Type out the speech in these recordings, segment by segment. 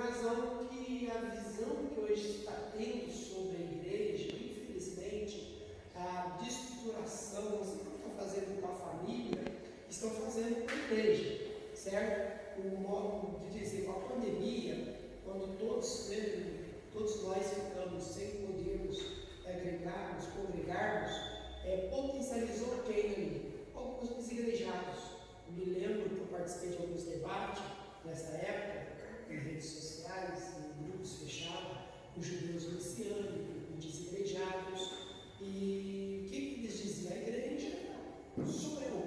razão que a visão que hoje está tendo sobre a igreja, infelizmente, a destruturação, assim como está fazendo com a família, estão fazendo com a igreja, certo? O modo de dizer, com a pandemia, quando todos nós ficamos sem podermos agregarmos, congregarmos, potencializou quem? Alguns desigrejados. Me lembro que eu participei de alguns debates nessa época, em redes sociais, em grupos fechados, com judeus messiânicos, com desigrejados, e o que eles diziam? A igreja sou eu.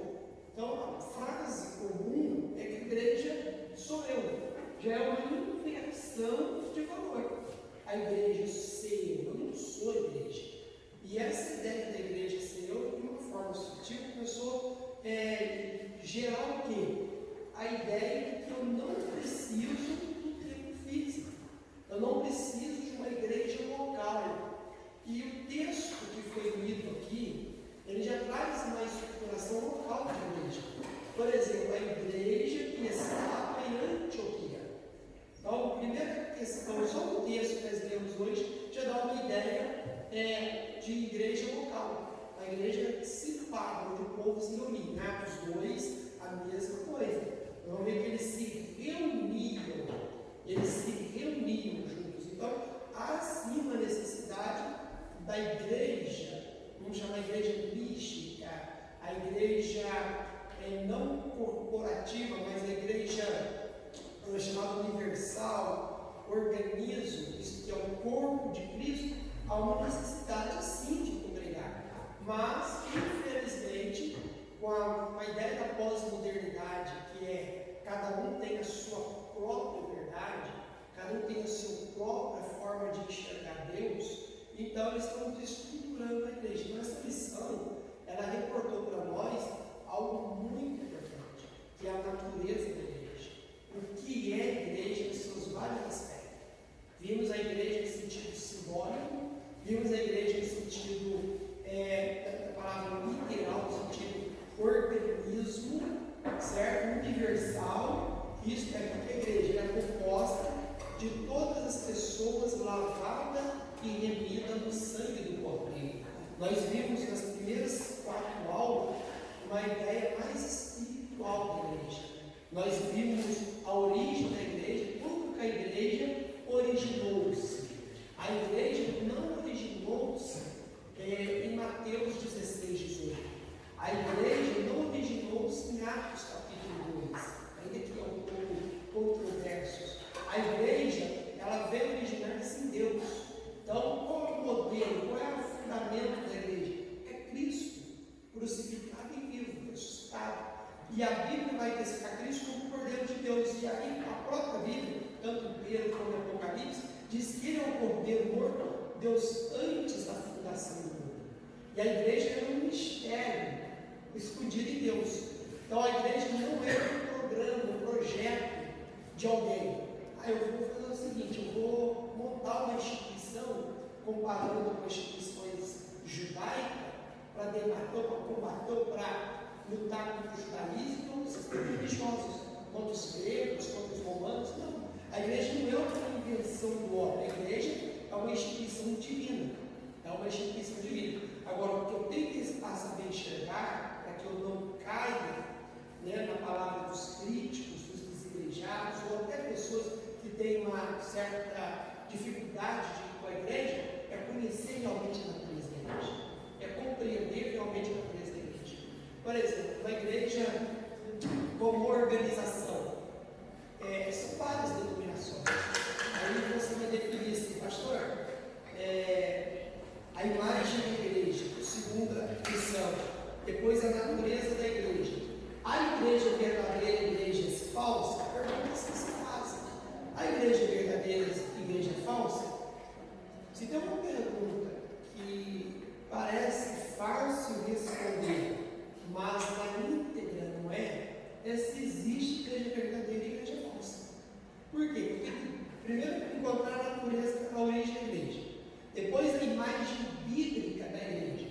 Então a frase comum é que a igreja sou eu. Já é uma inversão de valor. A igreja ser eu não sou a igreja. E essa ideia da igreja ser eu, de uma forma sutil, começou a gerar o quê? A ideia de que eu não preciso do templo físico. Eu não preciso de uma igreja local. E o texto que foi lido aqui, ele já traz uma estruturação local da igreja. Por exemplo, a igreja que estava em Antioquia. Então, a primeira questão, só o texto que nós lemos hoje, já dá uma ideia de igreja local. A igreja situada, onde o povo se reunia. Em Atos 2, a mesma coisa. Vamos ver que eles se reuniam juntos. Então, há sim uma necessidade da igreja, vamos chamar a igreja mística, a igreja não corporativa, mas a igreja chamada universal, organismo, isso que é o corpo de Cristo, há uma necessidade sim de congregar. Mas, infelizmente, com a ideia da pós-modernidade, que é cada um tem a sua própria verdade, cada um tem a sua própria forma de enxergar Deus, então eles estão desestruturando a igreja. Então essa lição, ela reportou para nós algo muito importante, que é a natureza da igreja. O que é a igreja em seus vários aspectos. Vimos a igreja em sentido simbólico, vimos a igreja em sentido, da palavra literal, no sentido organismo, certo? Universal. Isso é porque a igreja é composta de todas as pessoas lavadas e remidas no sangue do Cordeiro. Nós vimos nas primeiras 4 aulas uma ideia mais espiritual da igreja. Nós vimos a origem da igreja, como que a igreja originou-se. A igreja não originou-se em Mateus 16, 18. A igreja não originou-se em Atos capítulo 2, ainda que é um pouco controverso. A igreja, ela veio originar-se em Deus. Então, qual é o modelo, qual é o fundamento da igreja? É Cristo, crucificado e vivo, ressuscitado. E a Bíblia vai classificar Cristo como Cordeiro de Deus. E aí, a própria Bíblia, tanto em Pedro como em Apocalipse, diz que ele é o Cordeiro morto, Deus antes da fundação do mundo. E a igreja é um mistério escondido em Deus. Então a igreja não é um programa, um projeto de alguém. Eu vou fazer o seguinte, eu vou montar uma instituição, comparando com instituições judaicas, para debater, para combater, para lutar contra o judaísmo, contra os sistemas religiosos, contra os gregos, contra os romanos. Não. A igreja não é uma invenção do homem, a igreja é uma instituição divina. É uma instituição divina. Agora, o que eu tenho que saber enxergar, para que eu não caia na palavra dos críticos, dos desigrejados, ou até pessoas que têm uma certa dificuldade de ir com a igreja, é conhecer realmente a natureza da igreja. É compreender realmente a natureza da igreja. Por exemplo, uma igreja como organização. São várias denominações. Aí você vai definir assim, pastor, a imagem da igreja, segunda lição, depois a natureza da igreja. A igreja verdadeira e igrejas falsas, perguntas que se fazem. A igreja verdadeira e igreja falsa, se tem uma pergunta que parece fácil responder, mas na íntegra não é se existe igreja verdadeira e igreja falsa. Por quê? Porque primeiro encontrar a natureza, a origem da igreja, depois a imagem bíblica da igreja,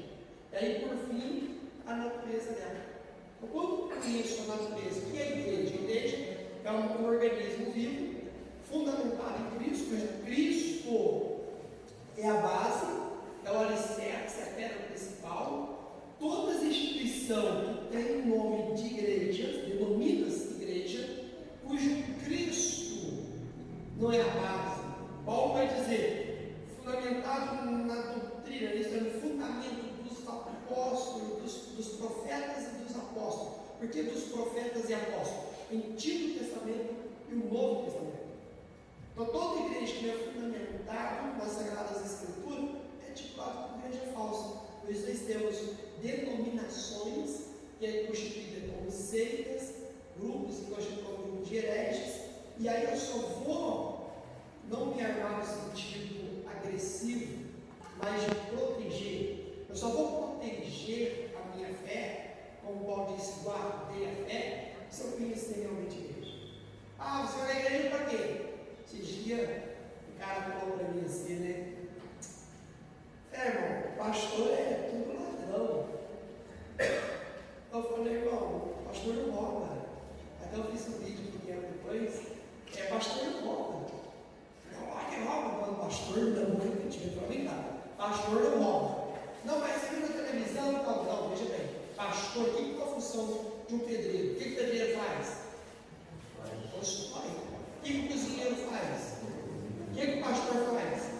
e aí por fim a natureza dela. Então, quando eu conheço a natureza, o que é a igreja? A igreja é um organismo vivo, fundamentado em Cristo, mas Cristo é a base, é o alicerce, é a pedra principal. Toda instituição que tem o nome de igreja, denomina-se igreja, cujo Cristo não é a base. Paulo vai dizer, fundamentado na doutrina, isso é o fundamento dos apóstolos, dos profetas e dos apóstolos. Por que dos profetas e apóstolos? Antigo Testamento e o Novo Testamento. Então, toda igreja que é fundamentada nas Sagradas Escrituras é titulada como igreja falsa. Por isso, nós temos denominações que é constituída como seitas, grupos que constituem como grupos de hereges, e aí eu só vou não me armar no sentido agressivo, mas de proteger. Eu só vou proteger a minha fé, como Paulo disse, guardei a fé, se eu conhecer realmente a igreja. Ah, você vai na igreja para quê? Esses dias, o cara falou para mim assim, né? Irmão, pastor é tudo ladrão. Eu falei, irmão, pastor não rouba. Até eu fiz um vídeo pequeno depois. Pastor não rouba. Não, que rouba? Não, pastor não, nunca tive para mim, tá? Pastor não rouba. Não, mas você viu na televisão? Não, veja bem. Pastor, o que é a função de um pedreiro? O que o pedreiro faz? Constrói. O que o cozinheiro faz? O que o pastor faz?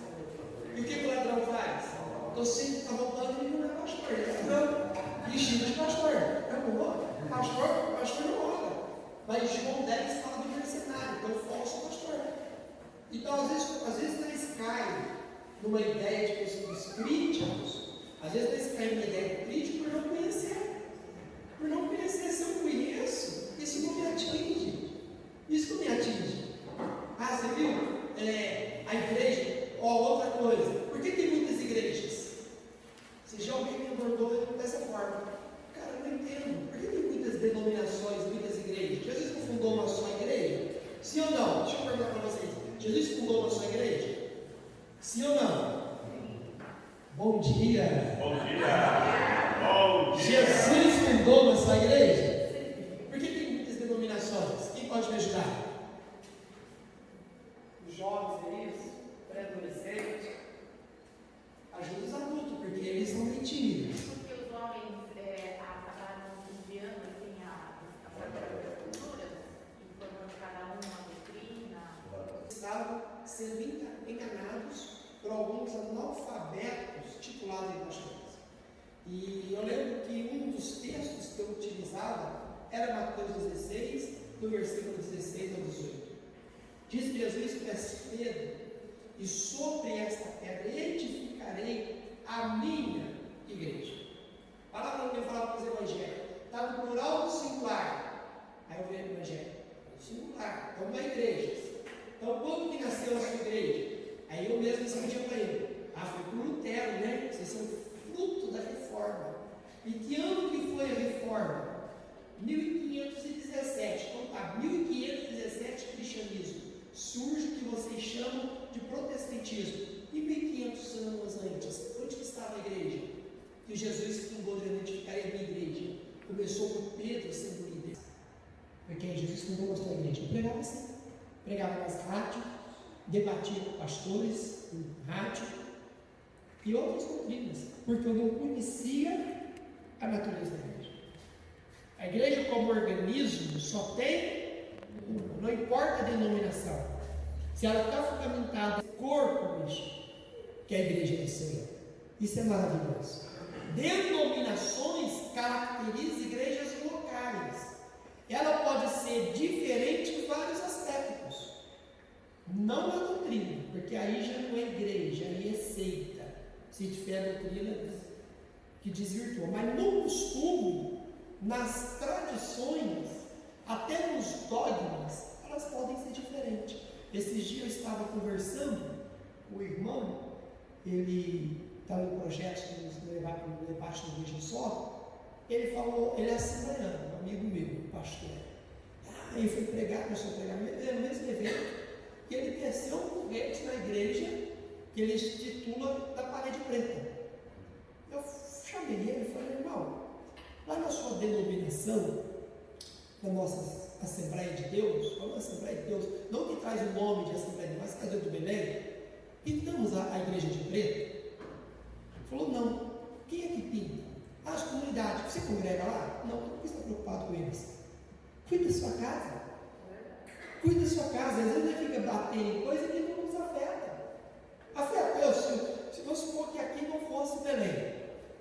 E o que o ladrão faz? Então, se ele está roubando, ele não é pastor, ele é ladrão. Vestido de pastor. Não rouba? Pastor não rouba. Mas João 10 fala do mercenário, então falso pastor. Então, às vezes nós caímos numa ideia de pessoas críticos, às vezes nós caímos numa ideia de crítico por não conhecer. Por não conhecer, se eu conheço, isso não me atinge. Isso não me atinge. Ah, você viu? A igreja, outra coisa. Por que tem muitas igrejas? Se já alguém me abordou dessa forma. Cara, eu não entendo. Por que tem muitas denominações, muitas igrejas? Jesus não fundou uma só igreja? Sim ou não? Deixa eu perguntar para vocês. Jesus fundou uma só igreja? Sim ou não? Bom dia. Bom dia. Bom dia. Jesus fundou uma só igreja? Por que tem muitas denominações? Quem pode me ajudar? Os jovens, é isso? Pré-adolescentes? Ajuda os adultos, porque eles são bem tímidos. Porque os homens acabaram enviando assim, as próprias culturas, informando cada um uma doutrina. Estavam sendo enganados por alguns analfabetos titulados em pastores. E eu lembro que um dos textos que eu utilizava era Mateus 16, do versículo 16 ao 18. Diz que Jesus para Pedro, e sobre esta pedra edificarei a minha igreja. A palavra que eu falava para os evangelhos está no plural do singular. Aí eu vejo o evangelho, singular, então uma igreja. Então quando que nasceu a sua igreja? Aí eu mesmo respondia para ele, foi por Lutero, né? Vocês são fruto da reforma. E que ano que foi a reforma? 1517. Então tá, 1517 cristianismo. Surge o que vocês chamam de protestantismo. E 1500 anos antes, onde que estava a igreja? Que Jesus fundou de edificar a minha igreja. Começou por Pedro sendo líder. Porque Jesus fundou a sua igreja. Eu pregava assim. Pregava nas rádios, debatia com pastores em rádio e outras doutrinas, porque eu não conhecia a natureza da igreja. A igreja como organismo só tem uma, não importa a denominação. Se ela está fundamentada no corpo, que é a igreja do Senhor. Isso é maravilhoso. Denominações caracterizam igrejas locais. Ela pode ser diferente em vários aspectos. Não na doutrina, porque aí já não é igreja, aí é seita. Se tiver doutrina que desvirtua. Mas no costume, nas tradições, até nos dogmas, elas podem ser diferentes. Esses dias eu estava conversando com o irmão, ele está no projeto de nos levar para o debate da igreja só. Ele falou, ele é assembleano, um amigo meu, pastor. Aí foi pregar, começou a pregar no mesmo evento, e ele desceu um foguete na igreja, que ele titula da parede preta. Eu chamei ele e falei, irmão, lá na sua denominação, da nossa Assembleia de Deus, a Assembleia de Deus, não que traz o nome de Assembleia de Deus, mas cadê o do Belém? Pintamos a igreja de preto? Falou, não. Quem é que pinta? As comunidades. Você congrega lá? Não, por que você está preocupado com eles? Cuida da sua casa. Cuida da sua casa. Às vezes ele fica batendo em coisa que não nos afeta. Afeta eu, se vamos supor que aqui não fosse Belém.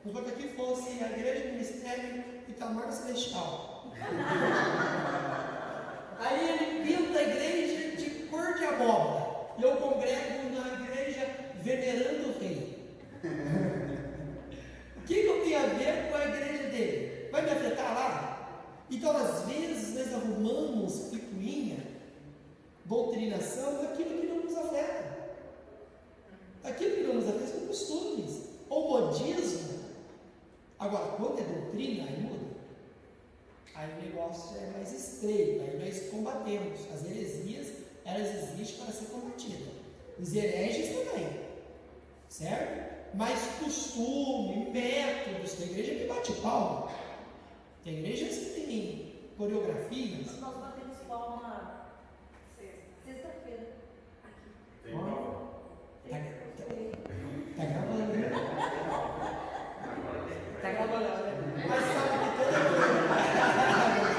Vamos supor que aqui fosse a igreja do Ministério Itamar Celestial. Aí ele pinta a igreja de cor de abóbora. E eu congrego na igreja venerando o rei. O que eu tenho a ver com a igreja dele? Vai me afetar lá? Então, às vezes, nós arrumamos picuinha, doutrinação, daquilo que não nos afeta. Aquilo que não nos afeta são costumes, ou modismo. Agora, quando é doutrina, aí muda. Aí o negócio é mais estreito, aí nós combatemos. As heresias, elas existem para ser combatidas. Os hereges também, certo? Mas costume, métodos, tem igreja que bate palma. Tem igrejas que tem coreografias. Nós batemos palma sexta-feira. Tem prova. Tá gravando, né? Tá gravando, né? Mas sabe que toda coisa.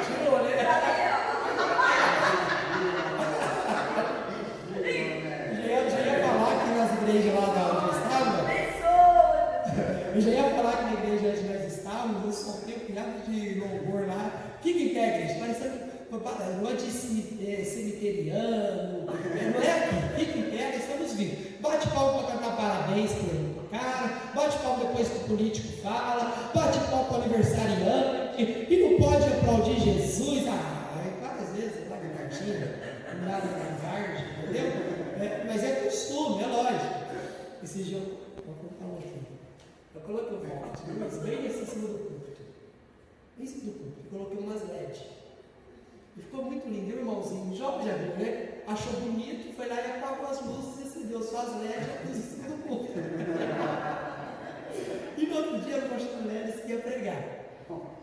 Tirou, né? Eu já ia falar que nas igrejas lá da onde eu estava. Eu já ia falar que na igreja onde nós estávamos, eu soltei o piado de louvor lá. O que pega, gente? Parecendo negócio de cemiteriano. Não é aqui. O que pega? Estamos vindo. Bate palma para cantar parabéns pro cara. Bate palma depois que o político fala. Bate palma para o aniversariante. E não pode aplaudir Jesus. Várias vezes lá na Martina, lá na Vargem, entendeu? Mas é costume, é lógico. Esse jogo. Vou contar um aqui. Eu coloquei o voto, bem em cima do púlpito. Bem em cima do púlpito. Coloquei umas LED. E ficou muito lindo. E o irmãozinho, jovem já viu, né? Achou bonito, foi lá e apagou as luzes e acendeu só as LED e pôs em cima do púlpito. E no outro dia o pastor Lelis ia pregar.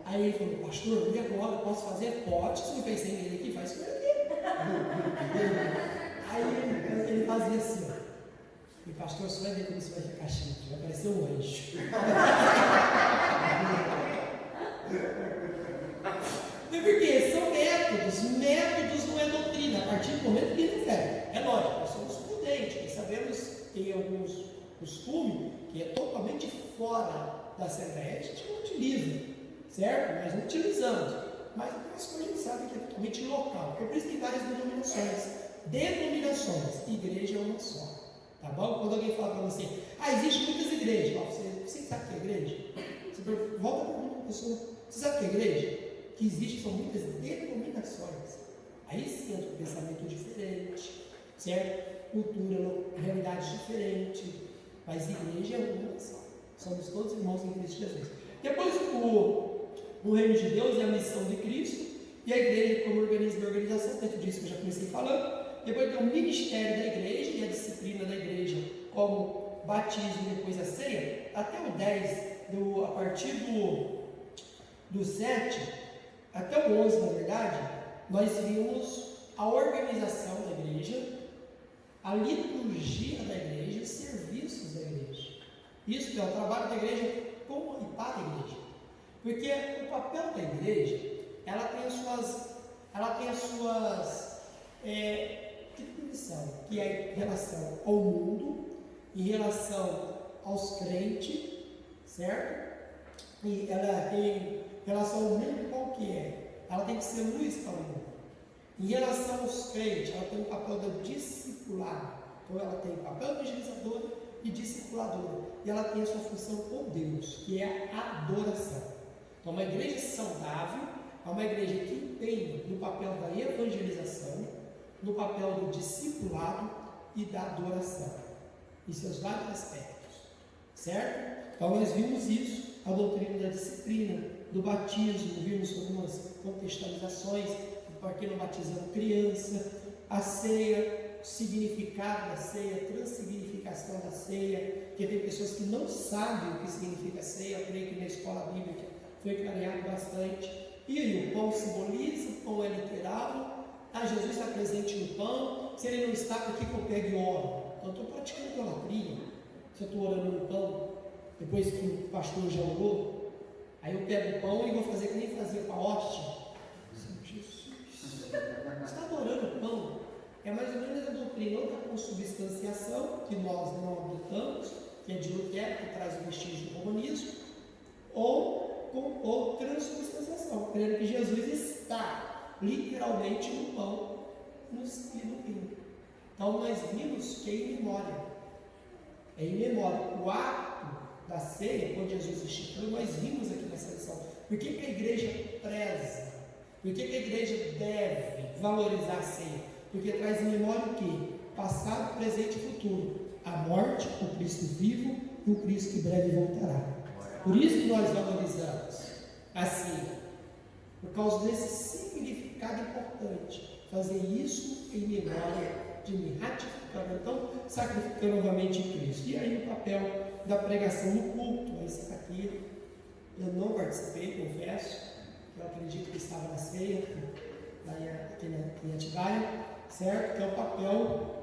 Aí ele falou, pastor, e agora eu posso fazer? Pode, se não fez sem ele aqui, faz com ele aqui. Aí ele fazia assim, ó. E pastor, você vai ver como isso vai ficar chique, vai parecer um anjo. Porque são métodos não é doutrina, a partir do momento que ele quer. É lógico, nós somos prudentes, nós sabemos que tem alguns costumes que é totalmente fora da Assembleia, a gente não utiliza, certo? Nós não utilizamos, mas algumas coisas a gente sabe que é totalmente local, por isso tem várias denominações, igreja é uma só. Tá bom? Quando alguém fala para você, existem muitas igrejas. Você sabe o que é igreja? Você volta para uma pessoa, você sabe o que é igreja? Que existem, são muitas denominações. Aí sim entra um pensamento diferente, certo? Cultura, realidade diferente. Mas igreja é uma só. Somos todos irmãos em Cristo Jesus. Depois o reino de Deus é a missão de Cristo. E a igreja como organismo e organização, dentro disso que eu já comecei falando. Depois tem o ministério da igreja e a disciplina da igreja, como batismo e depois a ceia. Até o 10, a partir do 7, até o 11, na verdade, nós vimos a organização da igreja, a liturgia da igreja, os serviços da igreja. Isso é o trabalho da igreja com e para a igreja. Porque o papel da igreja, ela tem as suas definição, que é em relação ao mundo, em relação aos crentes, certo? E ela tem em relação ao mundo, qual que é? Ela tem que ser luz para o mundo. Em relação aos crentes, ela tem o papel do discipulado. Então ela tem o papel evangelizadora e discipuladora. E ela tem a sua função com Deus, que é a adoração. Então uma igreja saudável é uma igreja que empenha no papel da evangelização, no papel do discipulado e da adoração, em seus vários aspectos, certo? Então nós vimos isso, a doutrina da disciplina, do batismo, vimos algumas contextualizações, porque não batizamos criança, a ceia, o significado da ceia, a transsignificação da ceia, porque tem pessoas que não sabem o que significa ceia. Eu creio que na escola bíblica foi clareado bastante. E aí, o pão simboliza, o pão é literal. Jesus está presente no pão. Se ele não está, por que eu pego e oro? Eu estou praticando idolatria. Se eu estou orando no pão, depois que o pastor já orou, aí eu pego o pão e vou fazer que nem fazia com a hóstia. Jesus, você está adorando o pão. É mais ou menos a doutrina ou da consubstanciação, que nós não adotamos, que é de Lutero, que traz o vestígio do comunismo, ou transubstanciação, crendo que Jesus está literalmente no pão e no vinho. Então nós vimos que é em memória. É em memória. O ato da ceia, quando Jesus instituiu, nós vimos aqui nessa lição. Por que a igreja preza? Por que a igreja deve valorizar a ceia? Porque traz em memória o quê? Passado, presente e futuro. A morte, o Cristo vivo e o Cristo que breve voltará. Por isso que nós valorizamos a ceia. Por causa desse significado importante. Fazer isso em memória de me ratificando, então sacrificando novamente em Cristo. E aí o papel da pregação no culto. Esse está aqui. Eu não participei, confesso. Eu acredito que estava na ceia, aqui em Atibaia, certo? Que é o papel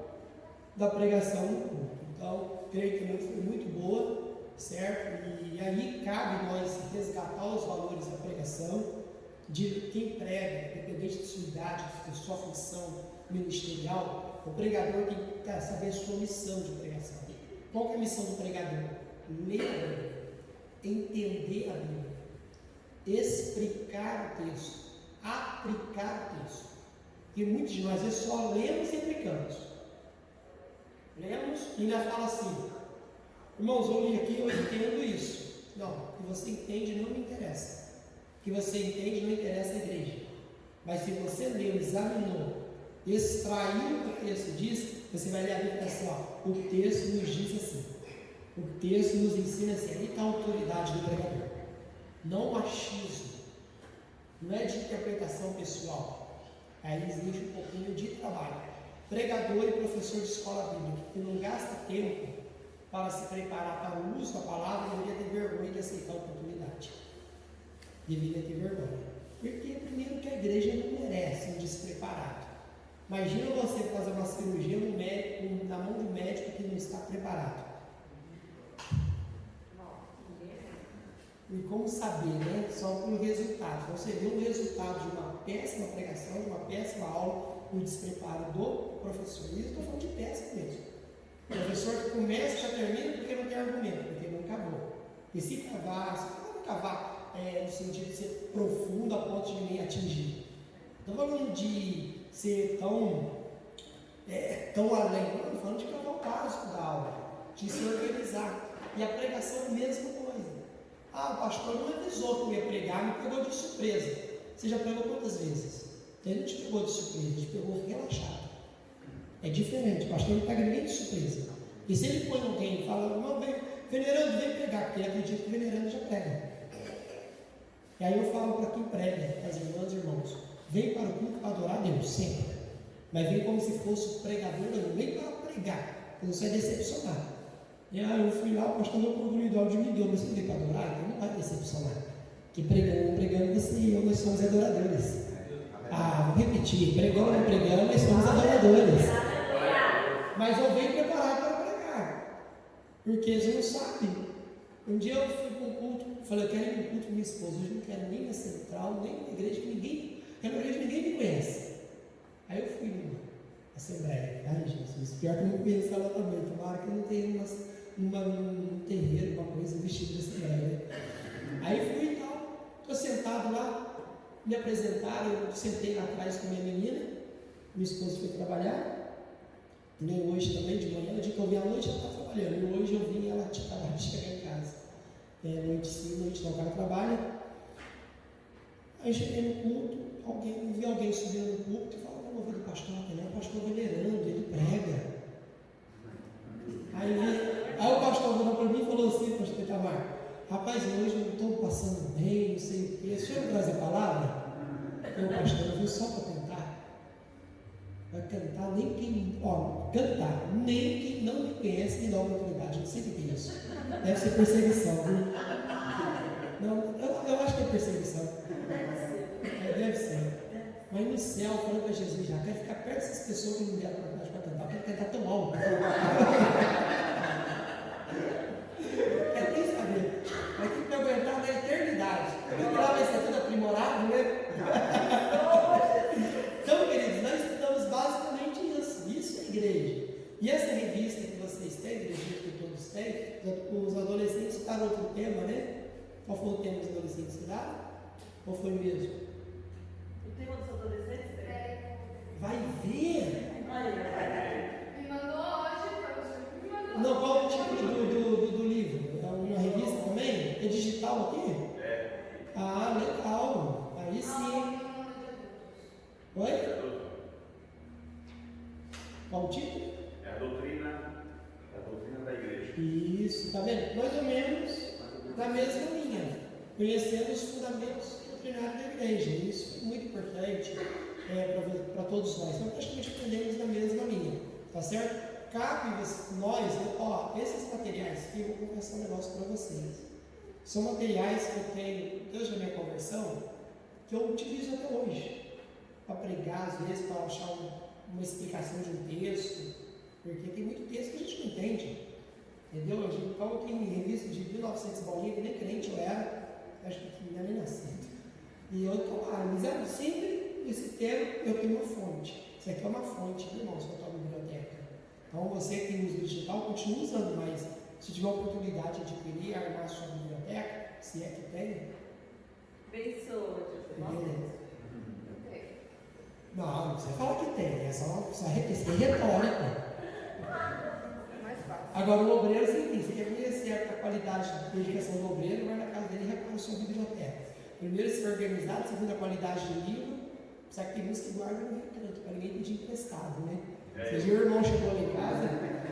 da pregação no culto. Então, creio que foi muito boa, certo? E aí cabe nós resgatar os valores da pregação, de quem prega, independente de sua idade, de sua função ministerial. O pregador tem que saber a sua missão de pregação. Qual que é a missão do pregador? Ler a Bíblia, entender a Bíblia, explicar o texto, aplicar o texto. E muitos de nós às vezes só lemos e aplicamos. Lemos e ainda fala assim: irmãos, eu li aqui, eu entendo isso. Não, o que você entende não me interessa. O que você entende não interessa a igreja. Mas se você leu, examinou, extraiu o que o texto diz, você vai ler a Bíblia assim: ó, o texto nos diz assim. O texto nos ensina assim. Aí está a autoridade do pregador. Não machismo. Não é de interpretação pessoal. Aí existe um pouquinho de trabalho. Pregador e professor de escola bíblica que não gasta tempo para se preparar para o uso da palavra, deveria ter vergonha de aceitar a oportunidade. Deveria ter vergonha. Porque, primeiro, que a igreja não merece um despreparado. Imagina você fazer uma cirurgia na mão de um médico que não está preparado. E como saber, né? Só pelo resultado. Então, você vê o resultado de uma péssima pregação, de uma péssima aula, o despreparo do professor. E eu estou falando de péssimo mesmo. O professor que começa e já termina porque não tem argumento, porque não acabou. E se cavar, se não cavar no sentido de ser profundo a ponto de ninguém atingir. Não estou falando de ser tão além, não estou falando de cavar o básico da aula, de se organizar. E a pregação é a mesma coisa. Ah, o pastor não avisou que eu ia pregar, me pegou de surpresa. Você já pegou quantas vezes? Ele não te pegou de surpresa, ele te pegou relaxado. É diferente, o pastor não pega ninguém de surpresa. E se ele põe alguém e fala: não, vem, venerando, vem pregar, porque ele acredita que o venerando já prega. E aí eu falo para quem prega, as irmãs e irmãos: vem para o culto para adorar a Deus, sempre. Mas vem como se fosse o pregador, não vem para pregar, porque você é decepcionado. E aí eu fui lá, o pastor não oportunidade de me deu, mas você veio para adorar, então não vai decepcionar. Que pregando você e eu, nós somos adoradores. Ah, vou repetir, pregando ou pregando, nós somos adoradores. Mas eu venho preparado para pregar, porque eles não sabem. Um dia eu fui para um culto, falei: eu quero ir para um culto com minha esposa, hoje não quero nem na central, nem na igreja, que ninguém, é uma igreja que ninguém me conhece. Aí eu fui numa assembleia. Ai, Jesus, pior que eu não conheço ela também. Tomara que eu não tenha um terreiro, uma coisa vestida de assembleia, né? Aí fui e tal, estou sentado lá, me apresentaram, eu sentei lá atrás com a minha menina, minha esposa foi trabalhar. Nem hoje também, de manhã, o dia que eu vim à noite, ela estava trabalhando. E hoje eu vim e ela acabava de chegar em casa. Noite sim, noite não, o cara trabalha. Aí cheguei no culto, vi alguém subindo no culto e falou: vamos ouvir do pastor, né? O pastor venerando, ele prega. Aí o pastor virou para mim e falou assim: pastor Itamar, rapaz, hoje eu não estou passando bem, não sei o quê. O senhor traz a palavra? Eu, pastor, eu vim só para cantar. Vai cantar nem quem, cantar, nem quem não me conhece me dá uma oportunidade. Não sei o que é isso. Deve ser perseguição, viu? Não, eu acho que é perseguição. Vai no céu falando para Jesus, já quero ficar perto dessas pessoas que não deram oportunidade para cantar, porque cantar tão alto. Quer nem saber. Vai ter que aguentar na eternidade. Porque lá vai ser tudo aprimorado, né? Então, queridos, nós estudamos basicamente isso. Isso é igreja. E essa revista que vocês têm, igreja que todos têm, os adolescentes citaram outro tema, né? Qual foi o tema dos adolescentes citaram? Ou foi mesmo? O tema dos adolescentes? Vai ver! Me mandou hoje, foi você que me mandou. Não, qual é o título do livro? É uma revista também? É digital aqui? É. Ah, legal! Aí sim. Oi? Qual o título? É a doutrina da igreja. Isso, tá vendo? Mais ou menos na mesma linha. Conhecendo os fundamentos doutrinários da igreja. Isso é muito importante para todos nós. Então, praticamente aprendemos na mesma linha. Tá certo? Cabe nós, esses materiais aqui, eu vou confessar um negócio para vocês. São materiais que eu tenho, desde a minha conversão, que eu utilizo até hoje. Para pregar, às vezes, para achar uma explicação de um texto, porque tem muito texto que a gente não entende, entendeu? Então, tem revista de 1900 bolinha, que nem crente eu era, acho que não era nem nascido. E eu estou analisando sempre esse tema, eu tenho uma fonte. Isso aqui é uma fonte, irmãos, para a tua biblioteca. Então, você que usa digital, continua usando, mas se tiver a oportunidade de adquirir, armar a sua biblioteca, se é que tem. Abençoa, Beleza. Não você fala que tem, é só isso é retórica. Agora o obreiro você quer conhecer a qualidade de dedicação do obreiro, vai na casa dele e repara a sua biblioteca. Primeiro se organizado, segundo a qualidade do livro, só que tem uns que guardam no recanto, para ninguém pedir emprestado, né? Você viu o irmão chegou lá em casa,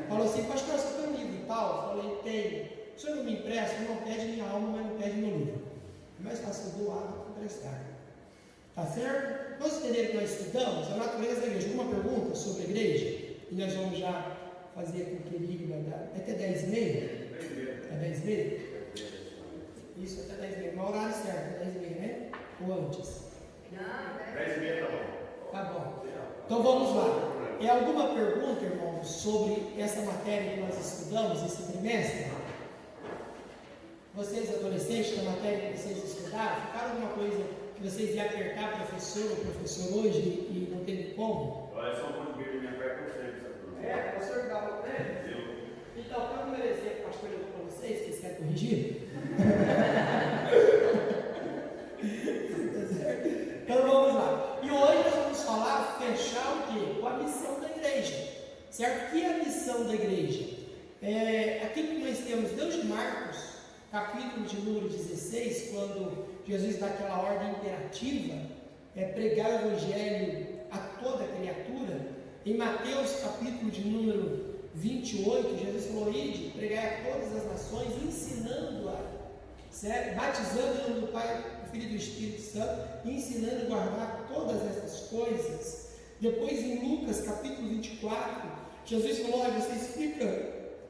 falou assim, pastor, você tem um livro e tal? Eu falei, tem. O senhor não me empresta? Não pede minha alma, mas não pede meu livro. É mais fácil doar do que emprestar. Tá certo? Nós entenderam que nós estudamos a natureza da igreja. Uma pergunta sobre a igreja? E nós vamos já fazer com que ele é até 10h30? É 10h30? Isso, até 10h30. No horário certo, é 10h30, né? Ou antes? 10h30 tá bom. Tá bom. Então vamos lá. É alguma pergunta, irmãos, sobre essa matéria que nós estudamos esse trimestre? Vocês, adolescentes, na matéria que vocês estudaram, ficaram alguma coisa que vocês iam apertar o professor hoje e não teve como? Olha, só um pouquinho de minha perto, eu sei dessa pergunta. É, o professor dava para ele? Então, para não merecer que o pastor levou para vocês, que vocês querem corrigir? Então vamos lá. E hoje nós vamos falar, fechar o quê? Com a missão da igreja. Certo? O que é a missão da igreja? Aqui que nós temos Deus de Marcos, capítulo de número 16, quando Jesus dá aquela ordem imperativa, pregar o evangelho a toda criatura. Em Mateus, capítulo de número 28, Jesus falou, ide, pregai a todas as nações, ensinando-a, batizando em nome do Pai, do Filho e do Espírito Santo, ensinando a guardar todas essas coisas. Depois em Lucas, capítulo 24, Jesus falou, olha, vocês ficam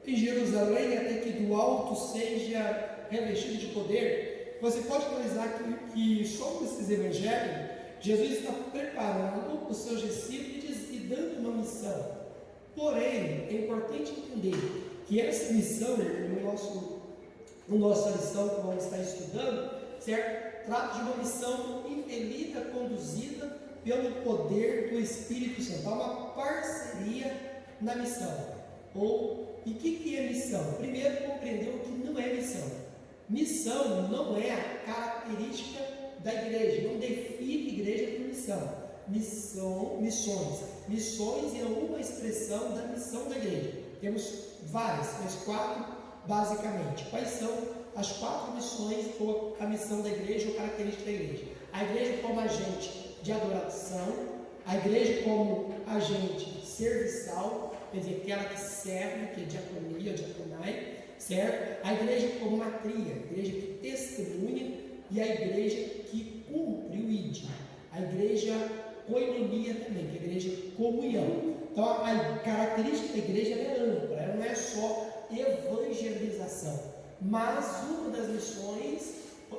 em Jerusalém até que do alto seja revestido de poder. Você pode analisar que só com esses evangelhos, Jesus está preparando os seus discípulos e dando uma missão. Porém, é importante entender que essa missão, no nossa lição que vamos estar estudando, certo? Trata de uma missão impelida, conduzida pelo poder do Espírito Santo. Há uma parceria na missão. E o que é missão? Primeiro, compreender o que não é missão. Missão não é a característica da igreja, não define igreja por missão. Missões é uma expressão da missão da igreja. Temos várias, mas 4 basicamente. Quais são as 4 missões ou a missão da igreja ou característica da igreja? A igreja como agente de adoração, a igreja como agente serviçal, quer dizer, aquela que serve, que é diaconia, diaconai, certo? A igreja como matria, a igreja que testemunha, e a igreja que cumpre o ID. A igreja koinonia também, que é a igreja comunhão. Então, a característica da igreja é ampla, ela não é só evangelização, mas uma das missões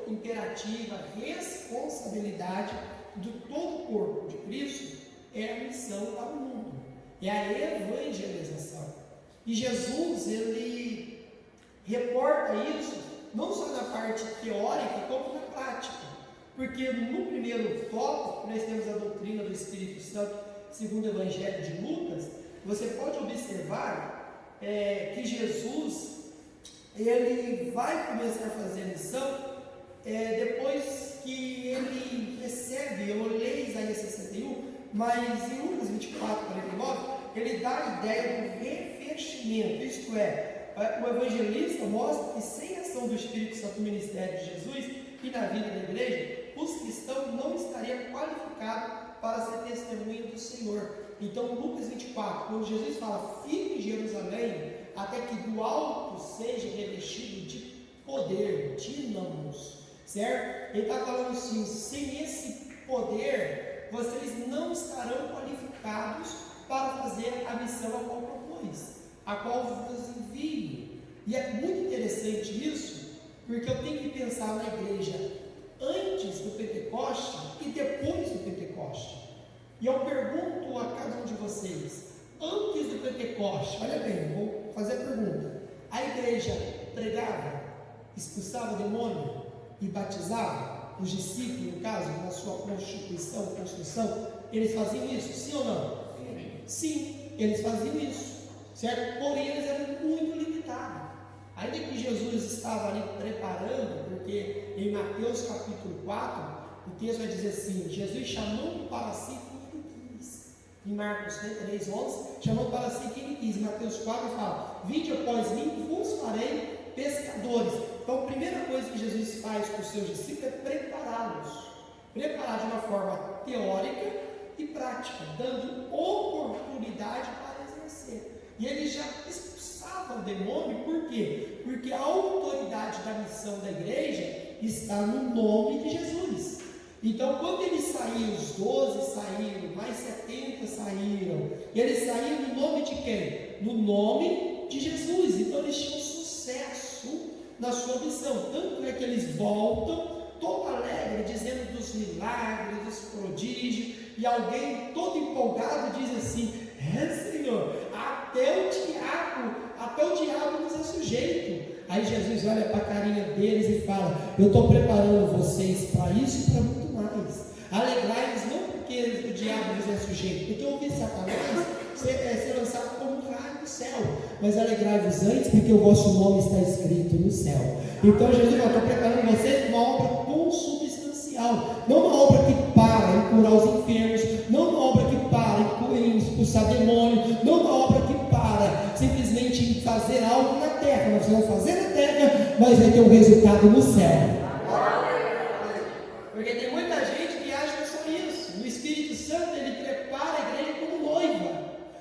imperativa, responsabilidade de todo o corpo de missão ao mundo, é a evangelização. E Jesus, ele reporta isso não só na parte teórica, como na prática. Porque no primeiro tópico, nós temos a doutrina do Espírito Santo, segundo o Evangelho de Lucas. Você pode observar que Jesus, ele vai começar a fazer a missão depois que ele recebe, eu olhei Isaías 61, mas em Lucas 24, 49, ele dá a ideia do revestimento, isto é, o evangelista mostra que sem a ação do Espírito Santo no ministério de Jesus e na vida da igreja, os cristãos não estariam qualificados para ser testemunha do Senhor. Então, Lucas 24, quando Jesus fala, fique em Jerusalém, até que do alto seja revestido de poder, dínamos, certo? Ele está falando assim, sem esse poder, vocês não estarão qualificados para fazer a missão a qual propôs, a qual vos envio. E é muito interessante isso, porque eu tenho que pensar na igreja antes do Pentecoste e depois do Pentecoste. E eu pergunto a cada um de vocês, antes do Pentecoste, olha bem, vou fazer a pergunta, a igreja pregava, expulsava demônio e batizava os discípulos, no caso, na sua construção, eles faziam isso, sim ou não? Sim, eles faziam isso, certo? Porém, eles eram muito limitados. Ainda que Jesus estava ali preparando, porque em Mateus capítulo 4, o texto vai dizer assim, Jesus chamando para si quem ele quis. Em Marcos 3, 11, chamando para si quem ele quis. Em Mateus 4 fala, vinde após mim, vos farei pescadores. Então, a primeira coisa que Jesus faz com os seus discípulos é prepará-los. Preparar de uma forma teórica e prática, dando oportunidade para exercer. E ele já expulsava o demônio, por quê? Porque a autoridade da missão da igreja está no nome de Jesus. Então, quando ele saiu, os 12 saíram, mais 70 saíram, e eles saíram no nome de quem? No nome de Jesus. Então, eles tinham sucesso na sua missão. Tanto é que eles voltam todo alegre, dizendo dos milagres, dos prodígios, e alguém todo empolgado diz assim, Senhor, até o diabo nos é sujeito. Aí Jesus olha para a carinha deles e fala, eu estou preparando vocês para isso e para muito mais. Alegrai-vos não porque o diabo nos é sujeito, porque eu ouvi Satanás ser lançado como um raio do céu, mas alegrai-vos antes porque o vosso nome está escrito no céu. Então Jesus fala, estou preparando vocês para uma obra consubstancial, não uma obra que para em curar os enfermos, não uma obra que para em expulsar demônio, não uma obra que para simplesmente em fazer algo na terra. Nós vamos fazer na terra, mas vai ter um resultado no céu. Porque tem muita gente que acha que é só isso. O Espírito Santo, ele prepara a igreja como noiva.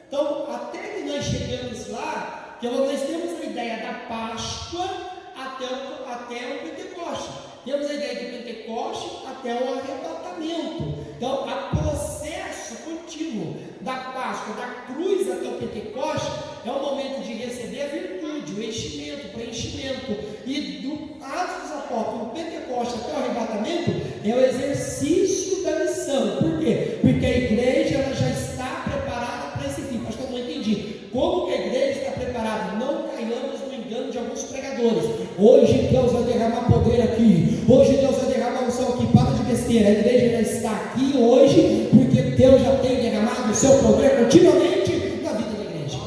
Então, até que nós chegamos lá, que nós temos a ideia da Páscoa até o Pentecoste. Temos a ideia de Pentecoste até o arrebatamento. Então, o processo contínuo da Páscoa, da cruz até o Pentecoste, é o momento de receber a virtude, o enchimento, o preenchimento. E do Atos dos Apóstolos, do Pentecoste até o arrebatamento, é o exercício da missão. Por quê? Porque a igreja ela já está preparada para esse fim. Acho que eu não entendi. Como que a igreja está preparada? Não caiamos no engano de alguns pregadores. Hoje Deus vai derramar poder aqui. Hoje Deus vai derramar unção aqui. Para de besteira. A igreja já está aqui hoje porque Deus já tem derramado o seu poder continuamente na vida da igreja.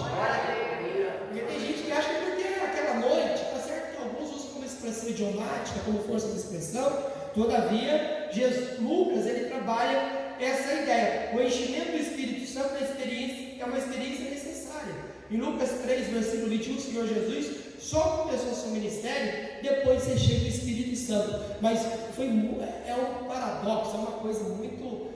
Porque tem gente que acha que porque aquela noite, tá certo que alguns usam como expressão idiomática, como força de expressão, todavia, Lucas, ele trabalha essa ideia. O enchimento do Espírito Santo é uma experiência necessária. Em Lucas 3, versículo 21, o Senhor Jesus só começou o seu ministério depois de ser cheio do Espírito Santo. Mas é um paradoxo, é uma coisa muito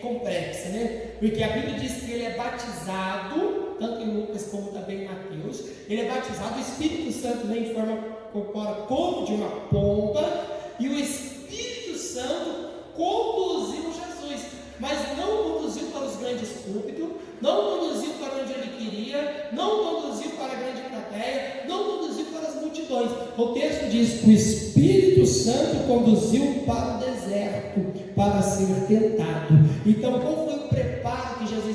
complexa, né? Porque a Bíblia diz que ele é batizado, tanto em Lucas como também em Mateus, ele é batizado, o Espírito Santo vem de forma corpórea como de uma pomba, e o Espírito Santo conduziu Jesus, mas não conduziu para os grandes púlpitos, não conduziu para onde ele queria, não conduziu para a grande plateia, não conduziu para as multidões. O texto diz que o Espírito Santo conduziu para o deserto, para ser tentado. Então, qual foi o preparo que Jesus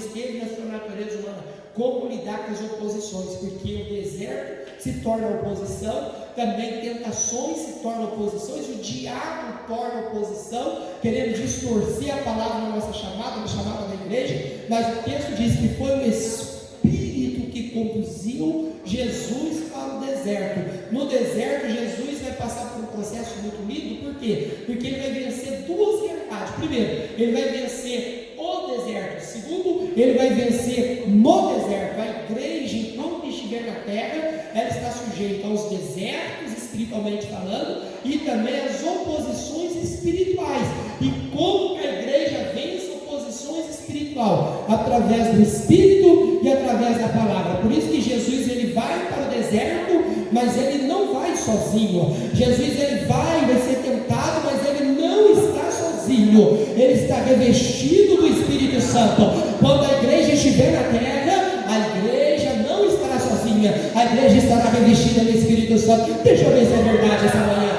lidar com as oposições, porque o deserto se torna oposição, também tentações se tornam oposições, o diabo torna oposição, querendo distorcer a palavra na nossa chamada, na chamada da igreja, mas o texto diz que foi o Espírito que conduziu Jesus para o deserto. No deserto, Jesus vai passar por um processo muito lindo, por quê? Porque ele vai vencer duas verdades. Primeiro, ele vai vencer o deserto. Segundo, ele vai vencer no deserto. A igreja, enquanto estiver na terra, ela está sujeita aos desertos, espiritualmente falando, e também às oposições espirituais. E como que a igreja vence oposições espirituais? Através do Espírito e através da palavra. Por isso que Jesus ele vai para o deserto, mas ele não vai sozinho. Jesus ele vai ser tentado, mas ele não está sozinho. Ele está revestido do Espírito Santo. Quando a igreja estiver na terra, a igreja não estará sozinha. A igreja estará revestida do Espírito Santo. Deixa eu ver se é verdade essa manhã.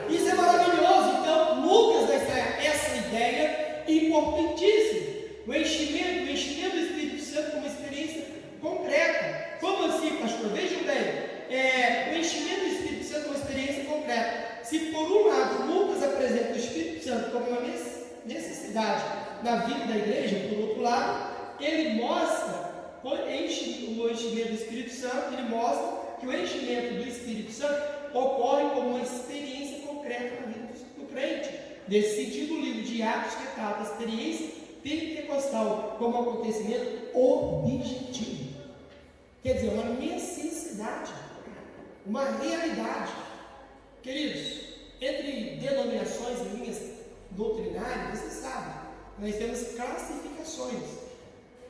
Isso é maravilhoso. Então, Lucas dá essa ideia importantíssima. O enchimento do Espírito Santo como experiência concreta. Como assim, pastor? Vejam bem, o enchimento do Espírito Santo é uma experiência concreta. Se por um lado Lucas apresenta o Espírito Santo como uma necessidade na vida da igreja, por outro lado, ele mostra o enchimento do Espírito Santo, ele mostra que o enchimento do Espírito Santo ocorre como uma experiência concreta na vida do crente. Nesse sentido, o livro de Atos retrata a experiência pentecostal como um acontecimento objetivo. Quer dizer, uma necessidade, uma realidade. Queridos, entre denominações e linhas doutrinárias, vocês sabem, nós temos classificações: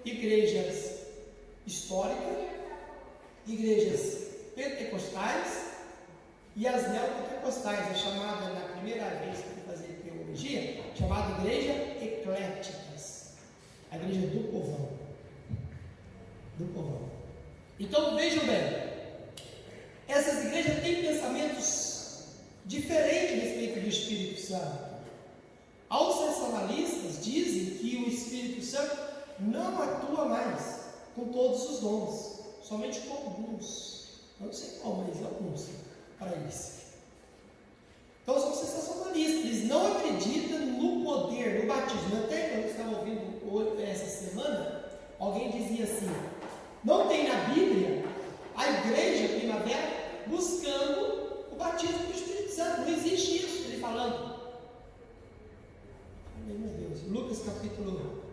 igrejas históricas, igrejas pentecostais e as neopentecostais, a chamada, na primeira vez que eu fui fazer teologia, chamada igreja ecléticas, a igreja do povão. Então vejam bem, essas igrejas têm pensamentos diferentes a respeito do Espírito Santo. Aos sensacionalistas dizem que o Espírito Santo não atua mais com todos os dons, somente com alguns. Eu não sei qual, mas alguns para eles. Então são sensacionalistas, eles não acreditam no poder, no batismo. Até quando eu estava ouvindo essa semana, alguém dizia assim: não tem na Bíblia a igreja primavera buscando o batismo do Espírito Santo. Não existe isso, ele falando. Meu Deus, Lucas capítulo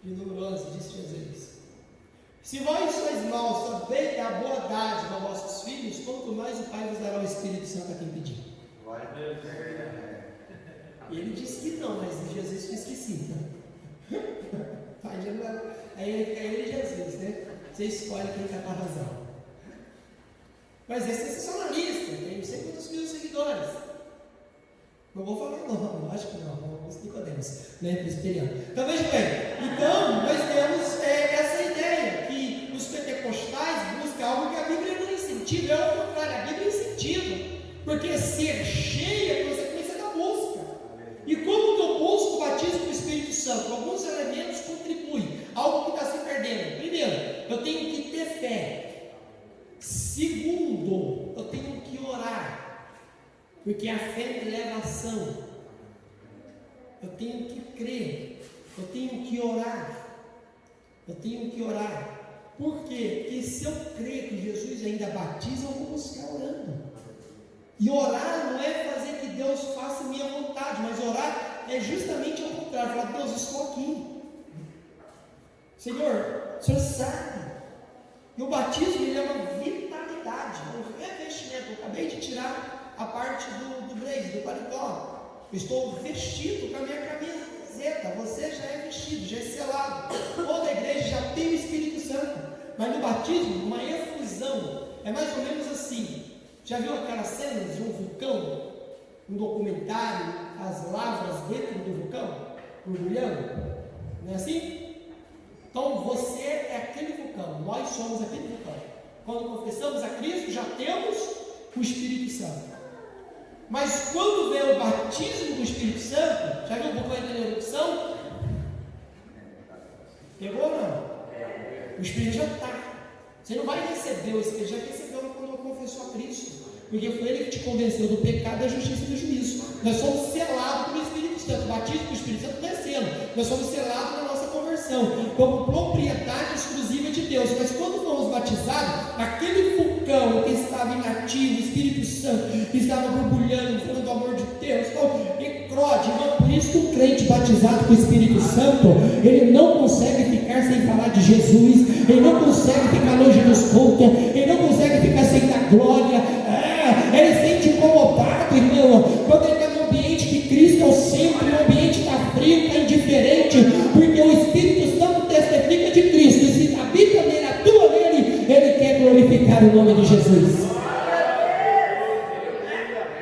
de número 11, disse Jesus: se vós sois maus, sabeis dar boa dádiva aos vossos filhos, quanto mais o Pai vos dará o Espírito Santo a quem pedir. E ele disse que não, mas Jesus disse que sim. Aí ele Jesus, né? Você escolhe quem está com a razão. Mas é sensacionalista, tem não sei quantos mil seguidores. Não vou falar não, acho que não, vamos Nicodemos, né, presbiteriano. Então veja bem, então nós temos essa ideia que os pentecostais buscam algo que a Bíblia não incentiva, é o contrário, a Bíblia incentiva, porque ser cheio é consequência da busca. E como que eu busco o batismo do Espírito Santo? Alguns elementos contribuem, algo que está se perdendo. Primeiro, eu tenho que ter fé. Segundo, eu tenho que orar, porque a fé me leva à ação. Eu tenho que crer, eu tenho que orar. Por quê? Porque se eu crer que Jesus ainda batiza, eu vou buscar orando. E orar não é fazer que Deus faça minha vontade, mas orar é justamente ao contrário. Falar: Deus, estou aqui. Senhor, o Senhor sabe. E o batismo ele é uma vitalidade, um revestimento. Eu acabei de tirar a parte do blazer, do paletó. Eu estou vestido com a minha camiseta. Você já é vestido, já é selado. Toda a igreja já tem o Espírito Santo. Mas no batismo, uma efusão. É mais ou menos assim. Já viu aquelas cenas de um vulcão? Um documentário, as lavas dentro do vulcão, borbulhando? Não é assim? Então você é aquele vulcão, nós somos aquele vulcão. Quando confessamos a Cristo, já temos o Espírito Santo. Mas quando vem o batismo do Espírito Santo, já viu o vulcão entrando em erupção? Pegou ou não? O Espírito já está. Você não vai receber o Espírito, já recebeu quando confessou a Cristo. Porque foi Ele que te convenceu do pecado, da justiça e do juízo. Nós somos selados pelo Espírito Santo. O batismo do Espírito Santo não é selo. Nós somos selados na nossa conversão, como propriedade exclusiva de Deus. Mas quando fomos batizados, aquele vulcão que estava inativo, o Espírito Santo, que estava borbulhando, falando do amor de Deus, eclode. Por isso que o crente batizado com o Espírito Santo, ele não consegue ficar sem falar de Jesus, ele não consegue ficar longe dos cultos, ele não consegue ficar sem dar glória. Ele se sente incomodado, irmão, quando ele está no ambiente que Cristo é o centro, o ambiente está frio, está indiferente, porque o Espírito Santo testifica de Cristo, e se habita nele, atua nele, ele quer glorificar o nome de Jesus.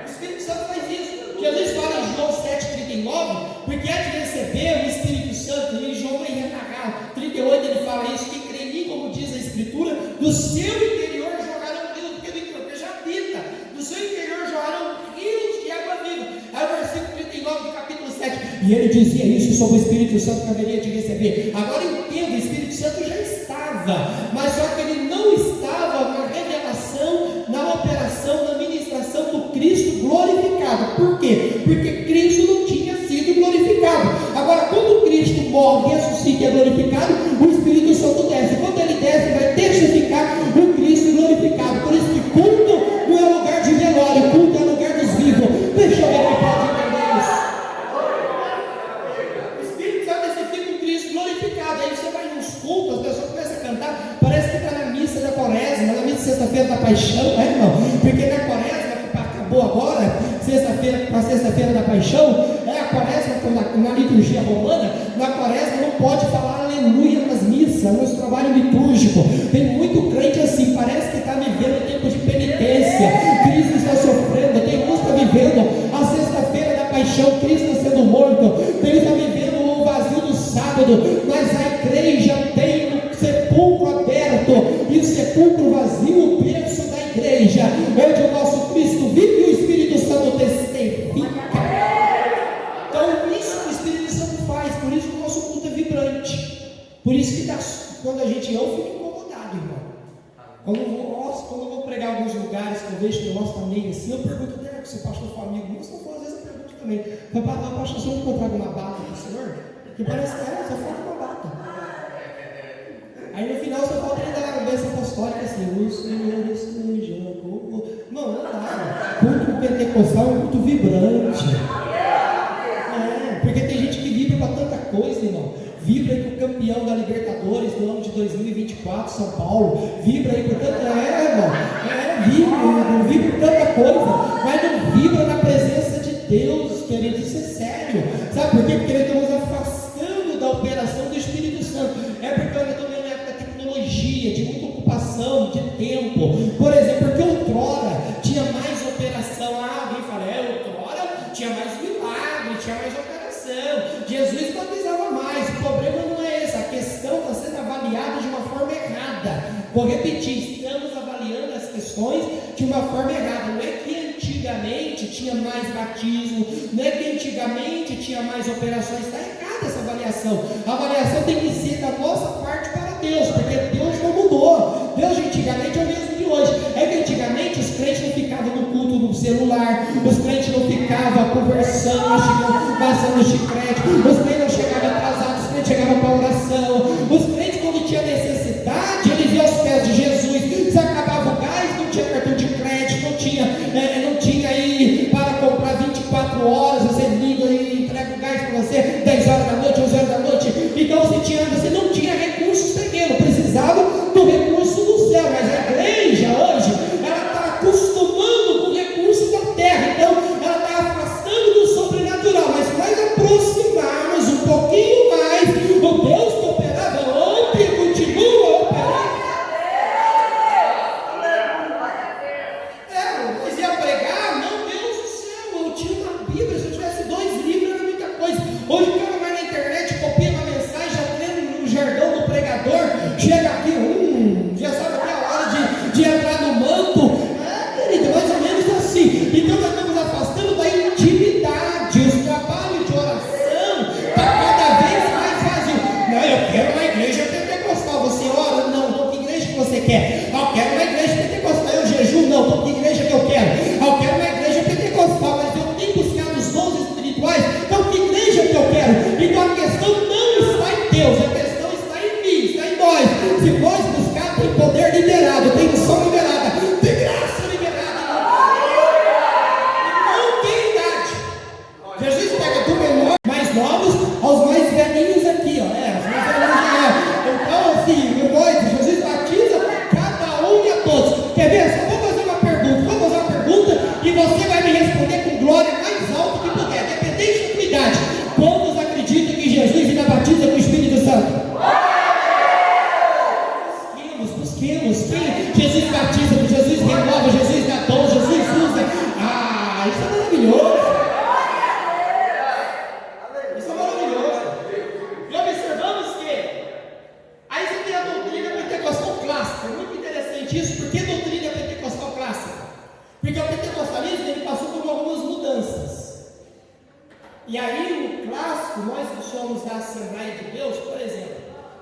O Espírito Santo faz isso. Jesus fala em João 7,39, porque é de receber o Espírito Santo, e em João vai narrar 38, ele fala isso, que crê em mim, como diz a Escritura, do seu interior jorrarão rios, porque já habita, do seu interior jorrarão rios de água viva. Aí o versículo 39 do capítulo 7, e ele dizia isso sobre o Espírito Santo que haveria de receber. Agora entenda, o Espírito Santo já estava, mas só que ele não estava na revelação, na operação, na ministração do Cristo glorificado. Por quê? Porque Cristo não tinha sido glorificado. Agora, quando Cristo morre, ressuscita e é glorificado, o Espírito Santo desce. Quando ele desce, vai testificar o Cristo glorificado. Por isso que culto não é lugar de velório, culto é lugar dos vivos. Deixa eu ver quem pode entender isso. O Espírito Santo testifica o Cristo glorificado. Aí você vai nos cultos, as pessoas começam a cantar, parece que está na missa da Quaresma, na missa de sexta-feira da Paixão, irmão? Porque na Quaresma, que acabou agora, sexta-feira, com a sexta-feira da Paixão, a Quaresma, na liturgia romana, na Quaresma não pode falar aleluia nas missas, nos trabalhos litúrgicos. Tem muito crente assim, parece que está vivendo tempo de penitência, Cristo está sofrendo, tem uns que está vivendo a sexta-feira da Paixão, Cristo está sendo morto, tem está vivendo o vazio do sábado, mas a igreja tem o sepulcro aberto, e o sepulcro vazio, o berço da igreja, onde o nosso Cristo vive e o Espírito Santo testifica. Então, isso que o Espírito Santo faz, por isso que o nosso culto é vibrante. Por isso que quando a gente eu fico incomodado, irmão. Quando eu vou pregar em alguns lugares que eu vejo que o nosso está meio assim, eu pergunto até se o pastor for amigo meu, se não for, às vezes eu pergunto também. Pastor, se eu encontrar alguma bata do Senhor, que parece que só falta uma bata. Aí no final só falta ele dar uma bênção apostólica assim, o Senhor esteja com... Não dá. Culto pentecostal é um culto vibrante. Porque tem gente que vibra para tanta coisa, irmão. Vibra aí com o campeão da Libertadores do ano de 2024, São Paulo. Vibra aí por tanta... irmão. Vibra por tanta coisa. Mas não vibra na presença de Deus, querido. Isso é sério. Sabe por quê? Porque nós estamos afastando da operação do Espírito Santo. É porque nós estamos na época da tecnologia, de muita ocupação, de tempo. Por exemplo, porque outrora tinha mais operação. Alguém fala, outrora tinha mais milagre, tinha mais operação. Jesus batizava mais. O problema não é esse. A questão está sendo avaliada de uma forma errada. Vou repetir, estamos avaliando as questões de uma forma errada. Não é que antigamente tinha mais batismo, não é que antigamente tinha mais operações. Está errada essa avaliação. A avaliação tem que ser da nossa parte para Deus, porque Deus não mudou. Deus de antigamente é o mesmo de hoje. É que antigamente os crentes não ficavam no culto no celular, os crentes não ficavam conversando, passando chiclete, os crentes não chegavam atrasados, os crentes chegavam para a oração. Os crentes, quando tinha necessidade, eles iam aos pés de Jesus. Se acabava o gás, não tinha cartão de crédito, não tinha aí para comprar 24 horas, você liga e entrega o gás para você 10 horas da noite, 11 horas da noite. Então você não tinha recursos terrenos, precisava do recurso do céu. Mas a igreja hoje, ela está acostumando com o recurso da terra, então ela está afastando do sobrenatural. Mas se nós aproximarmos um pouquinho mais, o Deus que operava ontem continua operando. Mas ia pregar? Não, Deus do céu, eu tinha uma Bíblia, se eu tivesse 2 livros era muita coisa. Hoje o cara vai na internet, copia uma mensagem, já treina no jargão do pregador, chega aqui, já sabe até a hora de entrar no manto. Querido, mais ou menos assim. Então nós estamos afastando da intimidade. Os trabalhos de oração está cada vez mais vazio. Não, eu quero uma igreja pentecostal. Você ora? Quantos acreditam que Jesus ainda batiza com o Espírito Santo? Busquemos. Quem Jesus batiza, Jesus renova, Jesus dá dom, Jesus usa. Isso é maravilhoso. Isso é maravilhoso. E observamos que aí você tem a doutrina pentecostal clássica. É muito interessante isso. Por que doutrina pentecostal clássica? Porque o pentecostalismo ele passou por algumas mudanças. E aí no clássico, nós que somos da Assembleia de Deus, por exemplo,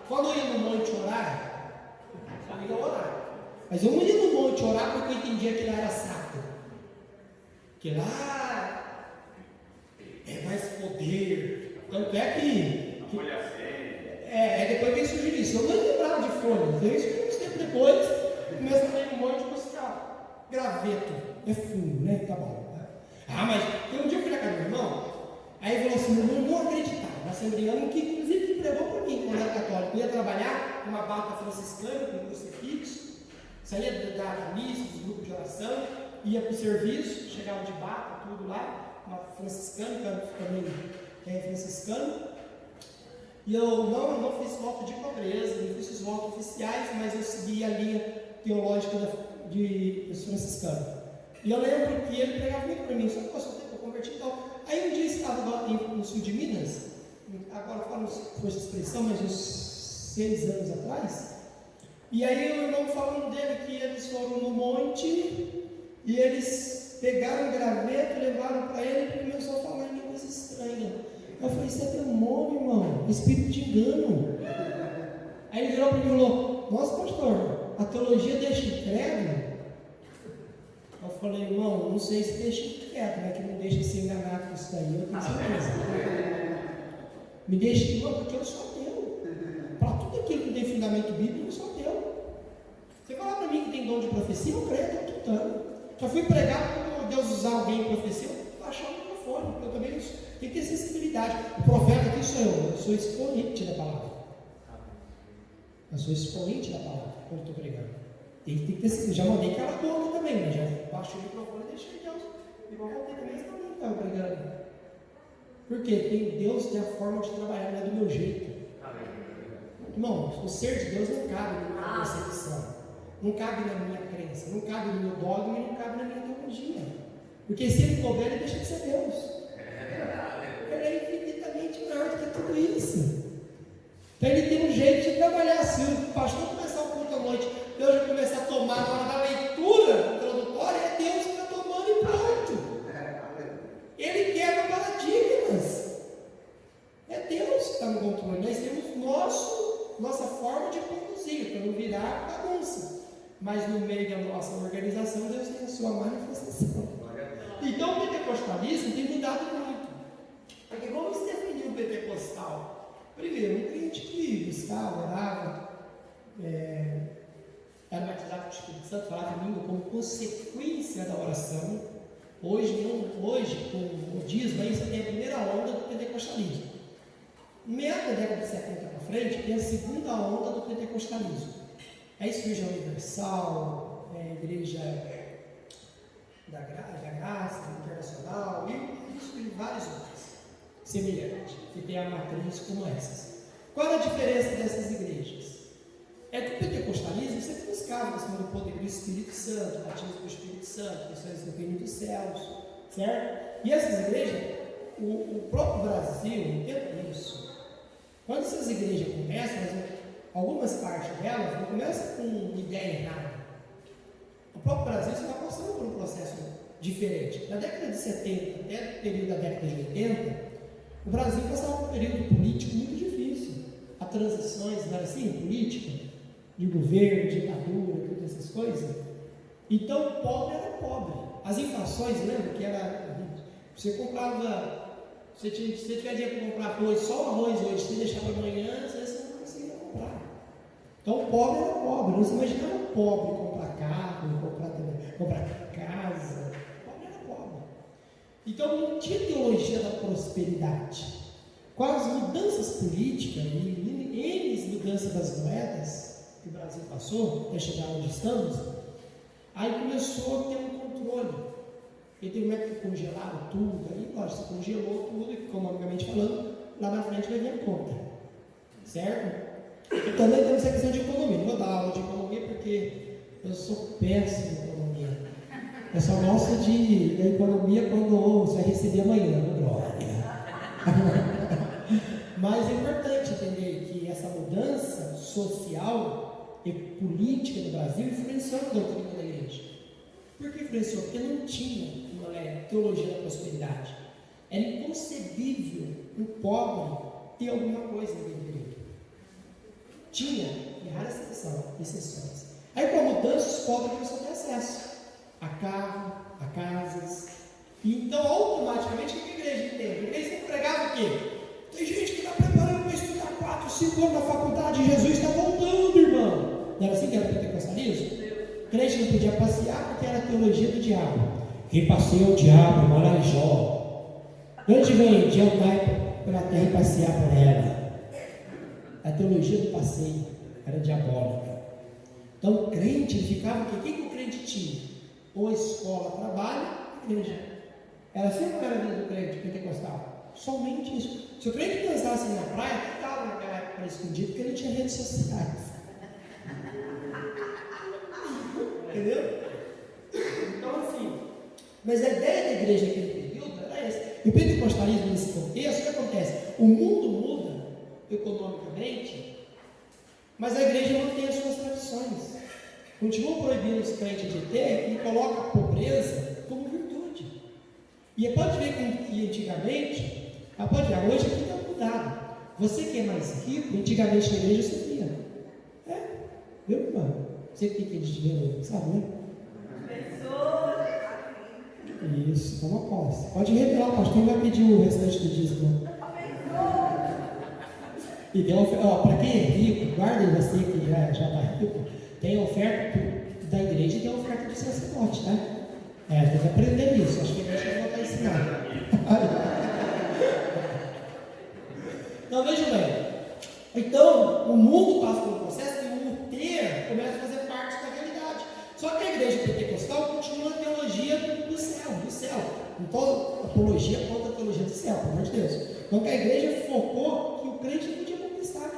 quando eu ia no monte orar, eu ia orar. Mas eu não ia no monte orar porque eu entendia que lá era sacro. Que lá é mais poder. Tanto é que depois veio surgir isso. Eu nem lembrava de folhas. Veio isso uns tempos depois. Começa também no monte buscar graveto. É fundo, né? Tá bom. Mas um dia eu fui na casa do meu irmão. Aí ele falou assim: meu irmão não acreditava. Assembleano que inclusive pregou para mim quando era católico. Eu ia trabalhar com uma bata franciscana, com um crucifixo, saía da missa, dos grupos de oração, ia para o serviço, chegava de bata, tudo lá, uma franciscana, também é franciscano. E eu não fiz voto de pobreza, não fiz os votos oficiais, mas eu segui a linha teológica dos franciscanos. E eu lembro que ele pregava muito para mim, só que eu converti e tal. Aí um dia eu estava no sul de Minas, agora eu falo força de expressão, mas uns 6 anos atrás, e aí o irmão falando dele que eles foram no monte e eles pegaram um graveto, levaram para ele e começou a falar em coisa estranha. Eu falei: isso é demônio, irmão, espírito de engano. Aí ele virou para mim e falou: nossa, pastor, a teologia deixa incrédulo? Eu falei: irmão, não sei se deixa quieto, né? Que não deixa ser enganado com isso daí, eu tenho certeza. Me deixa, irmão, porque eu sou ateu. Para tudo aquilo que tem fundamento bíblico, eu sou ateu. Você falar para mim que tem dom de profecia, eu creio, eu estou tutando. Já fui pregar, quando Deus usar alguém em profecia, eu vou baixar o microfone, porque eu também tenho que ter sensibilidade. O profeta aqui sou eu sou expoente da palavra. Eu sou expoente da palavra quando estou pregando. Tem que ter sensibilidade. Já mandei calar a boca também, né? Já baixei o microfone e deixei Deus. Igual voltei também, mas também estava pregando. Porque Deus tem a forma de trabalhar, não é do meu jeito. Irmão, o ser de Deus não cabe na minha percepção, não cabe na minha crença, não cabe no meu dogma e não cabe na minha teologia. Porque se ele couber, ele deixa de ser Deus. Ele é infinitamente maior do que tudo isso. Então ele tem um jeito de trabalhar assim. O pastor começar o culto à noite, Deus já começar a tomar na hora da leitura introdutória, é Deus que está tomando e pronto. Ele quebra paradigmas. É Deus que está no controle. Nós temos nossa forma de conduzir, para não virar bagunça. Mas no meio da nossa organização, Deus tem a sua manifestação. Então o pentecostalismo tem mudado muito. Porque vamos definir o pentecostal. Primeiro, um crente que buscava, orava, era batizado com o Espírito Santo, falava em língua como consequência da oração. Hoje, com o modismo, aí você tem a primeira onda do pentecostalismo. Meia da década de 70 para frente, tem a segunda onda do pentecostalismo. Aí surge a Universal, a Igreja da Graça, Internacional, e surgem várias outras semelhantes, que tem a matriz como essas. Qual é a diferença dessas igrejas? É que o pentecostalismo sempre buscava a questão do poder do Espírito Santo, batismo do Espírito Santo, questões do reino dos céus, certo? E essas igrejas, o próprio Brasil entende isso. Quando essas igrejas começam, algumas partes delas não começam com ideia errada. O próprio Brasil está passando por um processo diferente. Na década de 70 até o período da década de 80, o Brasil passava por um período político muito difícil. Há transições, assim, política, de governo, ditadura, todas essas coisas. Então o pobre era pobre. As inflações, lembra que era. Você comprava. Se você tiver dinheiro para comprar arroz, só o arroz hoje, se deixava amanhã, você não conseguia comprar. Então o pobre era pobre. Não se imaginava o pobre comprar carro, comprar casa. O pobre era pobre. Então não tinha teologia da prosperidade. Com as mudanças políticas e mudanças das moedas que o Brasil passou, até chegar onde estamos, aí começou a ter um controle. E tem como é que congelaram tudo, aí lógico, você congelou tudo, e economicamente falando, lá na frente vai vir a conta. Certo? E também temos essa questão de economia. Não vou dar aula de economia porque eu sou péssimo em economia. Eu só gosto da economia quando você vai receber amanhã, né? Glória. Mas é importante entender que essa mudança social e política no Brasil influenciou a doutrina da igreja. Por que influenciou? Porque não tinha uma teologia da prosperidade. Era inconcebível um pobre ter alguma coisa na igreja. Tinha, em raras exceções. Aí com a mudança, os pobres começaram a ter acesso a carro, a casas. E então, automaticamente, o que a igreja entende? A igreja sempre pregava o quê? Tem gente que está preparando para estudar 4, 5 anos na faculdade, Jesus está voltando, irmão. Não era assim que era o pentecostalismo? O crente não podia passear porque era a teologia do diabo. Quem passeia o diabo, mora em Jó. De onde vem? De andar pela terra e passear por ela. A teologia do passeio era diabólica. Então o crente ficava o quê? O que o crente tinha? Ou escola, trabalho, igreja. Era sempre a vida do crente pentecostal. Somente isso. Se o crente pensasse na praia, que estava naquela época escondido, porque ele tinha redes sociais. Entendeu? Então assim, mas a ideia da igreja naquele período era essa. E o pentecostalismo nesse contexto, o que acontece? O mundo muda economicamente, mas a igreja mantém as suas tradições. Continua proibindo os crentes de ter e coloca a pobreza como virtude. E pode ver que antigamente, pode ver, hoje aqui está mudado. Você que é mais rico, antigamente na igreja sofria. Viu, irmão? Você que tem dinheiro, sabe, né? Isso, toma posse. Pode revelar, o pastor vai pedir o restante do dízimo. E tem para quem é rico, guarda você que já está rico, tem a oferta da igreja e tem a oferta do sacerdote, tá? Tem que aprender isso, acho que a gente não vai ensinar. Então vejam bem. Então, o mundo passa pelo processo e o ter começa a fazer parte da realidade. Só que a igreja pentecostal continua a teologia do céu. Então, a apologia contra a teologia do céu, pelo amor de Deus. Então, que a igreja focou que o crente não podia conquistar.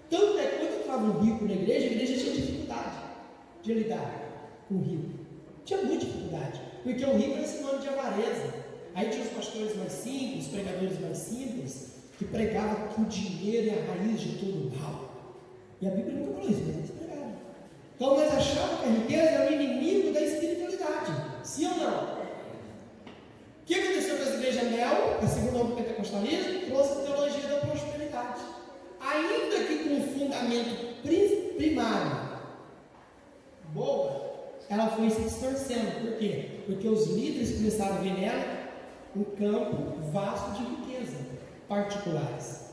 Tanto é que quando entrava um rico na igreja, a igreja tinha dificuldade de lidar com o rico. Tinha muita dificuldade, porque o rico era sinônimo de avareza. Aí tinha os pastores mais simples, os pregadores mais simples, que pregavam que o dinheiro é a raiz de todo o mal. E a Bíblia nunca falou isso, mas eles pregavam. Então nós achávamos que a riqueza era o inimigo da espiritualidade. Sim ou não? O que aconteceu com as igrejas Neo, a segunda onda do pentecostalismo? Trouxe a teologia da prosperidade. Ainda que com um fundamento primário boa, ela foi se distorcendo. Por quê? Porque os líderes começaram a ver nela um campo vasto de riqueza particulares.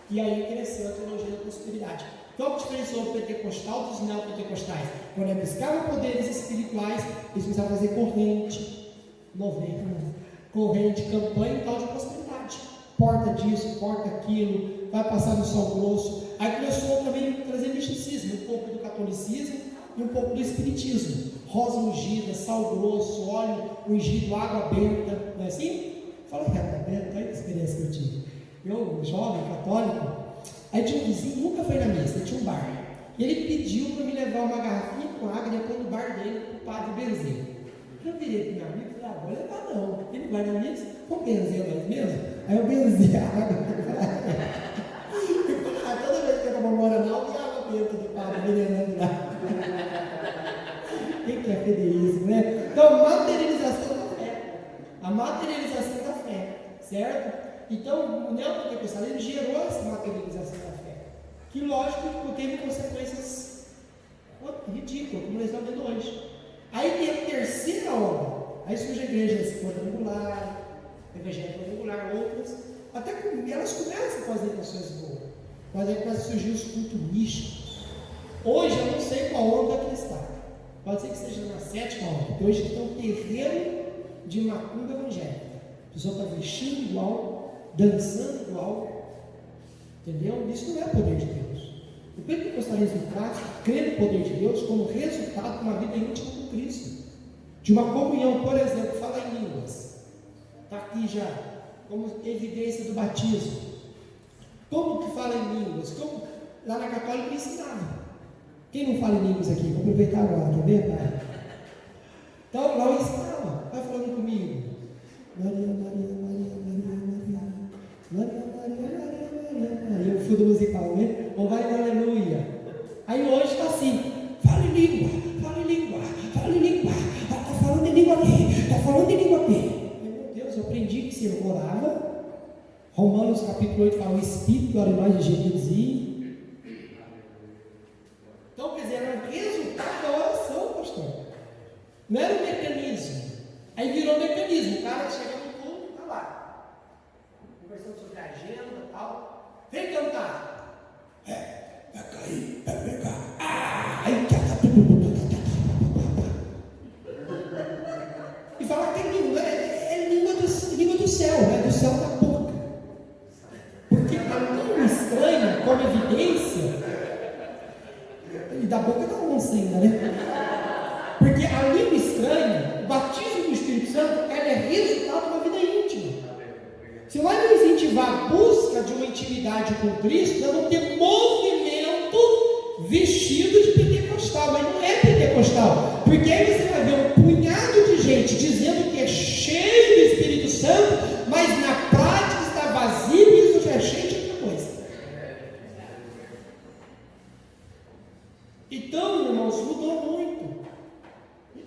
E aí cresceu a teologia da prosperidade. Qual que diferenciou o pentecostal dos neopentecostais? Quando eles buscavam poderes espirituais, eles começaram a fazer corrente, novena, corrente, campanha e tal de prosperidade. Porta disso, porta aquilo, vai passar no sal grosso. Aí começou também a trazer misticismo, um pouco do catolicismo e um pouco do espiritismo. Rosa ungida, sal grosso, óleo ungido, água benta, não é assim? Fala que água benta, olha que experiência que eu tive. Eu, jovem, católico, aí tinha um vizinho, nunca foi na missa, tinha um bar. E ele pediu para me levar uma garrafinha com água depois do bar dele para o padre benzer. Eu virei para meu amigo e falei, vou levar não. Ele vai na missa, vamos benzer nós mesmo? Aí eu benzei a água. Toda vez que eu estava morando lá, eu tinha água benta do padre venenando lá. Quem quer perder isso, né? Então, materialização da fé. A materialização da fé, certo? Então, o neopentecostalismo gerou essa materialização da fé, que, lógico, teve consequências ridículas, como nós estamos vendo hoje. Aí tem a terceira onda, aí surge a igreja quadrangular, evangélica quadrangular, outras, até que elas começam a fazer intenções boas, mas aí começam a surgir os cultos místicos. Hoje eu não sei qual onda que está, pode ser que esteja na sétima onda, porque hoje tem um terreiro de macumba evangélica, a pessoa está vestindo igual, dançando igual, entendeu? Isso não é o poder de Deus. O pentecostalismo prático crê no poder de Deus como resultado de uma vida íntima com Cristo, de uma comunhão, por exemplo, fala em línguas. Está aqui já, como evidência do batismo. Como que fala em línguas? Como lá na Católica ensinava. Quem não fala em línguas aqui? Vou aproveitar agora, quer ver, pai? Então, lá eu ensinava. Vai falando comigo. Maria, Maria, Maria, Maria, Maria. Maria, Maria, Maria, Maria. Aí o fundo musical, né? Ou vai no aleluia. Aí hoje está assim. Fala em língua, fala em língua, fala em língua. Está falando em língua aqui, está falando em língua aqui. Meu Deus, eu aprendi que se eu orava. Romanos capítulo 8 fala: o Espírito ora em nós de gemidos e. Então, quer dizer, era um resultado da oração, pastor. Não era um mecanismo. Aí virou mecanismo. O cara chega no culto, está lá, conversando sobre a agenda e tal. Vem cantar. Vai cair, vai pegar. E fala que é língua, é língua do céu, é do céu da boca. Porque a língua estranha, como evidência, e da boca da onça ainda, né? Porque a língua estranha, o batismo do Espírito Santo, ela é resultado de uma vida íntima. Se nós não incentivar a busca de uma intimidade com Cristo, nós vamos ter movimento vestido de pentecostal, mas não é pentecostal, porque aí você vai ver um punhado de gente dizendo que é cheio do Espírito Santo, mas na prática está vazio e isso já é cheio de outra coisa. Então, irmãos, mudou muito.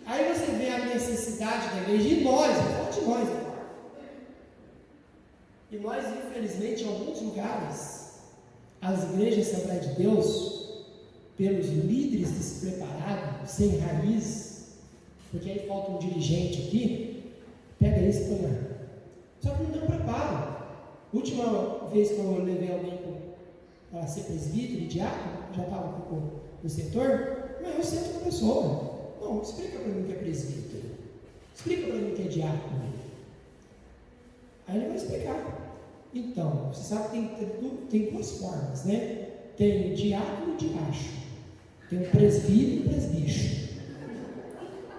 Aí você vê a necessidade da igreja e nós, fala de nós agora. E nós, infelizmente, em alguns lugares, as igrejas Assembleia de Deus, pelos líderes despreparados, sem raiz, porque aí falta um dirigente aqui, pega isso e põe lá. Só que não deu preparo. Última vez que eu levei alguém para ser presbítero e diácono, já estava no setor, mas eu sento com a pessoa. Não, explica para mim o que é presbítero. Explica para mim o que é diácono. Aí ele vai explicar. Então, você sabe que tem duas formas, né? Tem o diácono e o diacho. Tem o presbítero e o presbicho.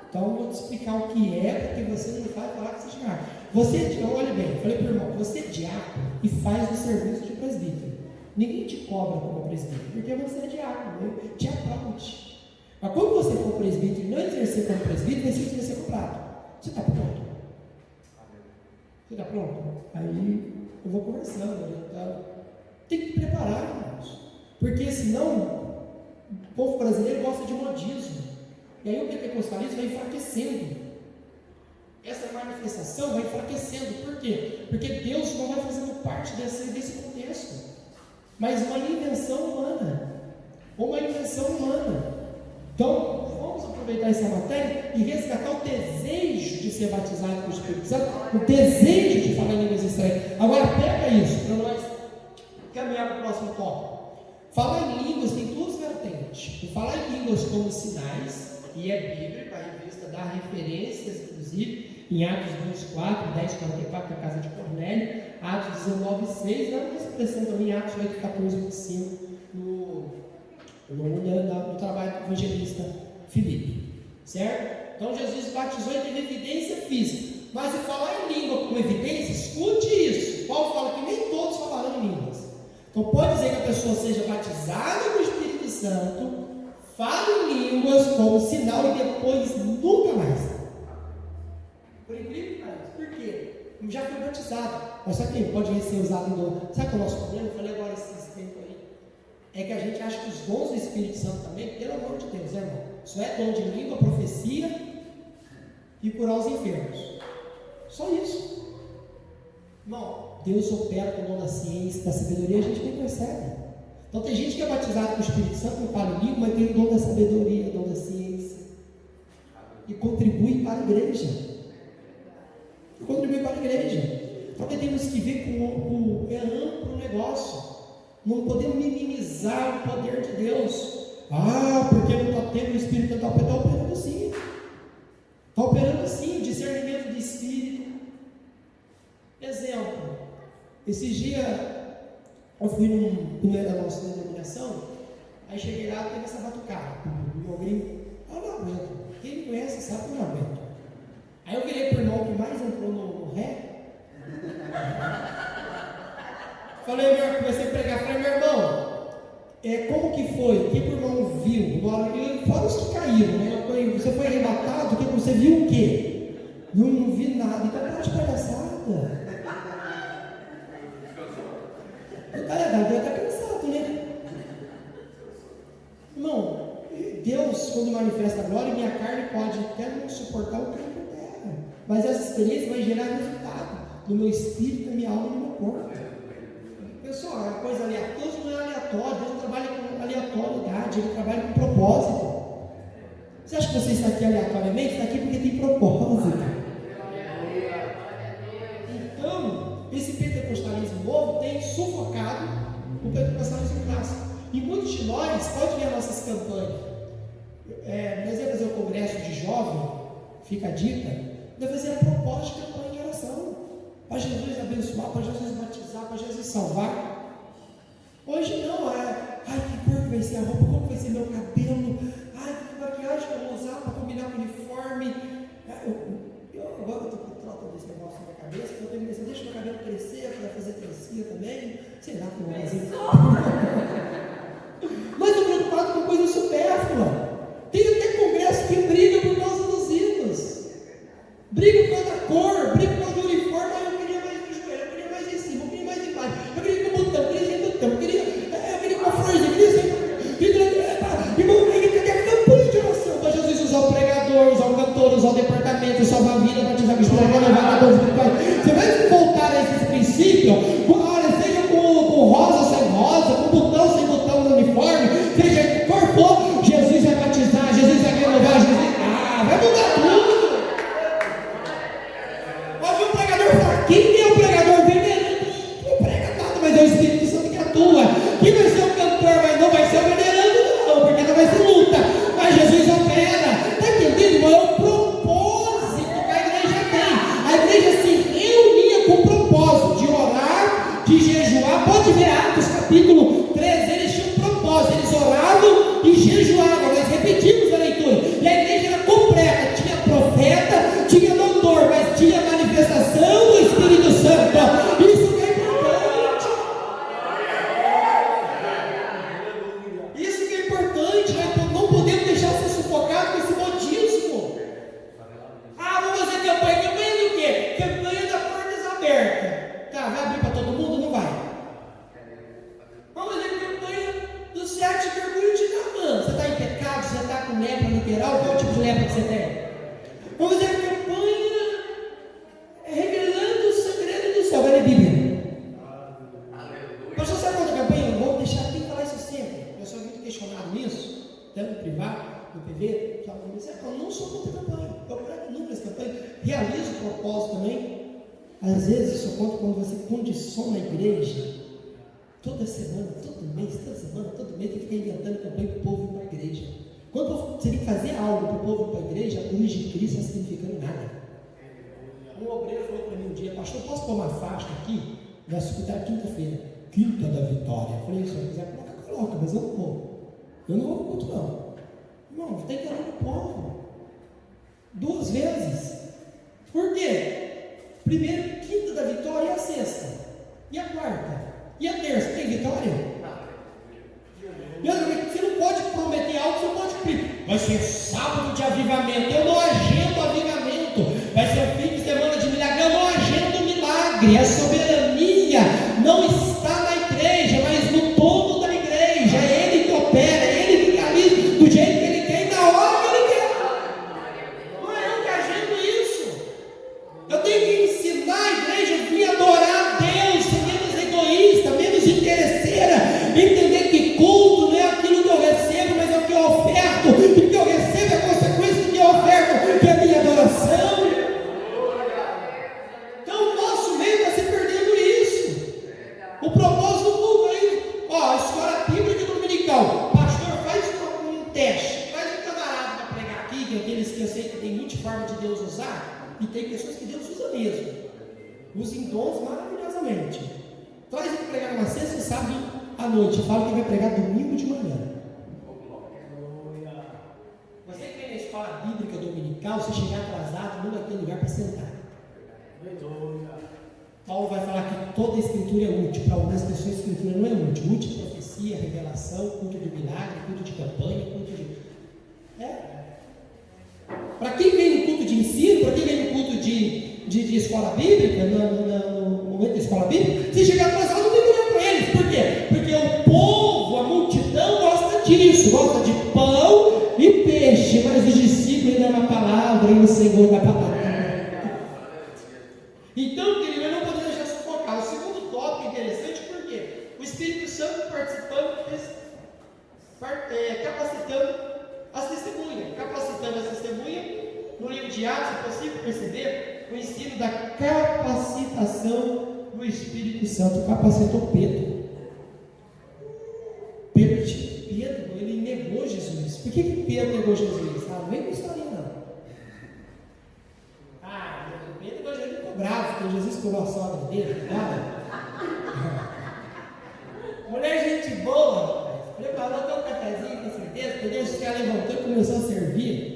Então, eu vou te explicar o que é, porque você não vai falar que você é diácono. Você, olha bem, eu falei para o irmão, você é diácono e faz o serviço de presbítero. Ninguém te cobra como presbítero, porque você é diácono, né? Te aplaude. Mas quando você for presbítero e não exercer como presbítero, você vai ser cobrado. Você está pronto? Você está pronto? Aí eu vou conversando, orientando. Tem que preparar, irmãos. Porque senão o povo brasileiro gosta de modismo. E aí o pentecostalismo vai enfraquecendo. Essa manifestação vai enfraquecendo. Por quê? Porque Deus não vai fazendo parte desse contexto. Mas uma invenção humana. Uma invenção humana. Então, vamos aproveitar essa matéria e resgatar o desejo de ser batizado com o Espírito Santo, o desejo de falar em línguas estranhas. Agora, pega isso para nós caminhar para o próximo tópico. Falar em línguas tem duas vertentes. O falar em línguas como sinais, e é bíblico, a revista dá referências, inclusive, em Atos 2:4, 10:44, na casa de Cornélio, Atos 19:6, dá uma expressão também em Atos 8:14-25, no trabalho do evangelista Filipe, certo? Então Jesus batizou e teve evidência física, mas o falar em língua como evidência, escute isso. Paulo fala que nem todos falaram em línguas. Então pode dizer que a pessoa seja batizada no Espírito Santo, fala em línguas como sinal e depois nunca mais. Por incrível que pareça. Por quê? Já foi batizado, mas só que pode ser usado em dom. Sabe qual é o nosso problema? Eu falei agora esse tempo aí. É que a gente acha que os dons do Espírito Santo também, pelo amor de Deus, irmão, só é dom de língua, profecia e curar os enfermos. Só isso. Irmão, Deus opera com o dom da ciência, da sabedoria, a gente nem percebe. Então tem gente que é batizada com o Espírito Santo, não fala em língua, mas tem o dom da sabedoria, o dom da ciência. E contribui para a igreja. Porque temos que ver com é amplo o negócio. Não podemos minimizar o poder de Deus. Porque não está tendo o Espírito Santo. Está operando sim. Está operando sim, o discernimento de Espírito. Exemplo. Esses dias eu fui na nossa denominação, aí cheguei lá, teve essa batucada. Meu gringo, eu não aguento. Quem me conhece sabe que eu não aguento. Aí eu virei pro irmão que mais entrou no ré. Comecei a pregar, falei, meu irmão, como que foi? O que o irmão viu? Fora os que caíram, né? Você foi arrebatado, você viu o quê? Não vi nada, então para de palhaçada. Deu até cansado, né? Irmão, Deus, quando manifesta a glória, minha carne pode até não suportar o campo de terra, mas essa experiência vai gerar resultado no meu espírito, na minha alma e no meu corpo. Pessoal, a coisa aleatória não é aleatória, Deus não trabalha com aleatoriedade, Ele trabalha com propósito. Você acha que você está aqui aleatoriamente? Está aqui porque tem propósito. Então, esse pentecostalismo novo tem sufocado o pentecostalismo clássico. E muitos de nós, pode ver as nossas campanhas. Nós vamos fazer o congresso de jovem, fica a dica, nós vamos fazer a proposta de campanha de oração. Para Jesus abençoar, para Jesus batizar, para Jesus salvar. Hoje não, que cor que vai ser a roupa, como vai ser meu cabelo, que maquiagem que eu vou usar para combinar com o uniforme. Agora eu estou com trota desse negócio na minha cabeça, eu tenho que pensar, deixa meu cabelo crescer, para fazer trancinha também, sei lá como vai fazer. Mas estou preocupado com coisa supérflua. Tem até congresso que briga por causa dos hinos, briga por causa da cor, briga por causa do uniforme. Eu queria mais no joelho, eu queria mais em cima, eu queria mais embaixo, eu queria com botão, eu queria sem botão, eu queria com a florzinha, eu queria sem. Irmão, cadê a campanha de oração para Jesus usar o pregador, usar o cantor, usar o departamento, salvar a vida, batizar o Espírito, levar a dor espiritual? Você vai voltar a esses princípios? Olha, seja com rosa ou sem rosa, com botão sem botão no uniforme, seja cor for, Jesus vai batizar, Jesus vai renovar, Jesus. Vai mudar tudo. Hoje o pregador fraquinho e o pregador venerando não prega nada, mas é o Espírito Santo que atua. Quem vai ser o cantor, mas não vai ser o venerando, não, porque não vai ser luta. Mas Jesus opera. Está entendendo? É o propósito que a igreja tem. A igreja se reunia com o propósito de orar, de jejuar. Pode ver Atos capítulo 13, eles tinham um propósito, eles oravam e jejuavam. Nós repetimos a leitura. E a igreja era completa, tinha profeta, tinha doutor, mas tinha manifestação do Espírito Santo. Isso que é importante. Isso que é importante. Nós não podemos deixar ser sufocado com esse modismo. Vamos fazer campanha. Campanha do quê? Campanha da portas aberta. Tá, vai abrir para todo mundo? Não vai. Vamos fazer campanha dos 7 mergulhos de Naamã. Você está em pecado? Você está com lepra literal? Qual tipo de lepra que você tem? Vamos fazer a campanha revelando o segredo do céu. Vai ler Bíblia. Pastor, sabe qual é a campanha? Eu vou deixar, tem que falar isso sempre. Eu sou muito questionado nisso, até no privado, no PV. Eu não sou contra a campanha. Eu prego nunca essa campanha. Realizo o propósito também. Às vezes eu sou contra quando você condiciona a igreja. Toda semana, todo mês, todo mês tem que ficar inventando campanha para o povo ir para a igreja. Quando você tem que fazer algo para o povo ir para a igreja, a cruz de Cristo não está significando nada. Um obreiro falou para mim um dia: pastor, posso pôr uma faixa aqui? Vai escutar quinta-feira, quinta da vitória. Eu falei: se você quiser colocar, coloca, mas eu não vou. Eu não vou no culto, não. Irmão, tem que ir no povo 2 vezes. Por quê? Primeiro, quinta da vitória, e a sexta? E a quarta? E a terça? Tem vitória? E olha, você não pode prometer algo, você não pode cumprir. Vai ser sábado de avivamento. Eu não agendo avivamento. Vai ser o fim de semana de milagre. Eu não agendo milagre. A soberania não está na igreja, mas no povo da igreja. É Ele que opera, é Ele que realiza do jeito que Ele quer e na hora que Ele quer. Não é eu que agendo isso. Eu tenho que ensinar a igreja a vir adorar a Deus, ser menos egoísta, menos interesseira, entender que culto não é aquilo que eu recebo, mas é o que eu oferto, e o que eu recebo é a consequência do que eu oferto, que é a minha adoração. Então o nosso meio está se perdendo isso. O propósito do culto aí, a escola bíblica dominical, pastor, faz um teste, faz um camarada para pregar aqui, que é aqueles que eu sei que tem muita forma de Deus usar, e tem pessoas que Deus usa mesmo, usa em dons maravilhosamente. Traz ele para pregar numa sexta e sábado à noite. Fala que vai pregar domingo de manhã. Você que vem na escola bíblica dominical, se chegar atrasado, não vai ter lugar para acrescentar. Paulo vai falar que toda a escritura é útil. Para algumas pessoas a escritura não é útil. Útil é profecia, revelação, culto de milagre, culto de campanha, culto de... Para quem vem no culto de ensino, para quem vem no culto de escola bíblica, no momento da escola bíblica, se chegar atrasado não tem que olhar para eles. Por quê? Porque o povo, a multidão gosta disso, gosta de pão e peixe, mas os discípulos ainda na palavra e o Senhor na palavra. Então, querido, eu não poderia deixar sufocar. O segundo tópico interessante, por quê? O Espírito Santo participando, capacitando as testemunhas. Capacitando as testemunhas, no livro de Atos é possível perceber o ensino da capacitação do Espírito Santo. Capacitou Pedro. Pedro, ele negou Jesus. Por que Pedro negou Jesus? Não vem com historinha, não. Pedro negou Jesus, ficou bravo, porque Jesus curou a sogra dele, mulher gente boa, rapaz. Preparou até um cafezinho, com certeza, porque Deus se levantou e começou a servir.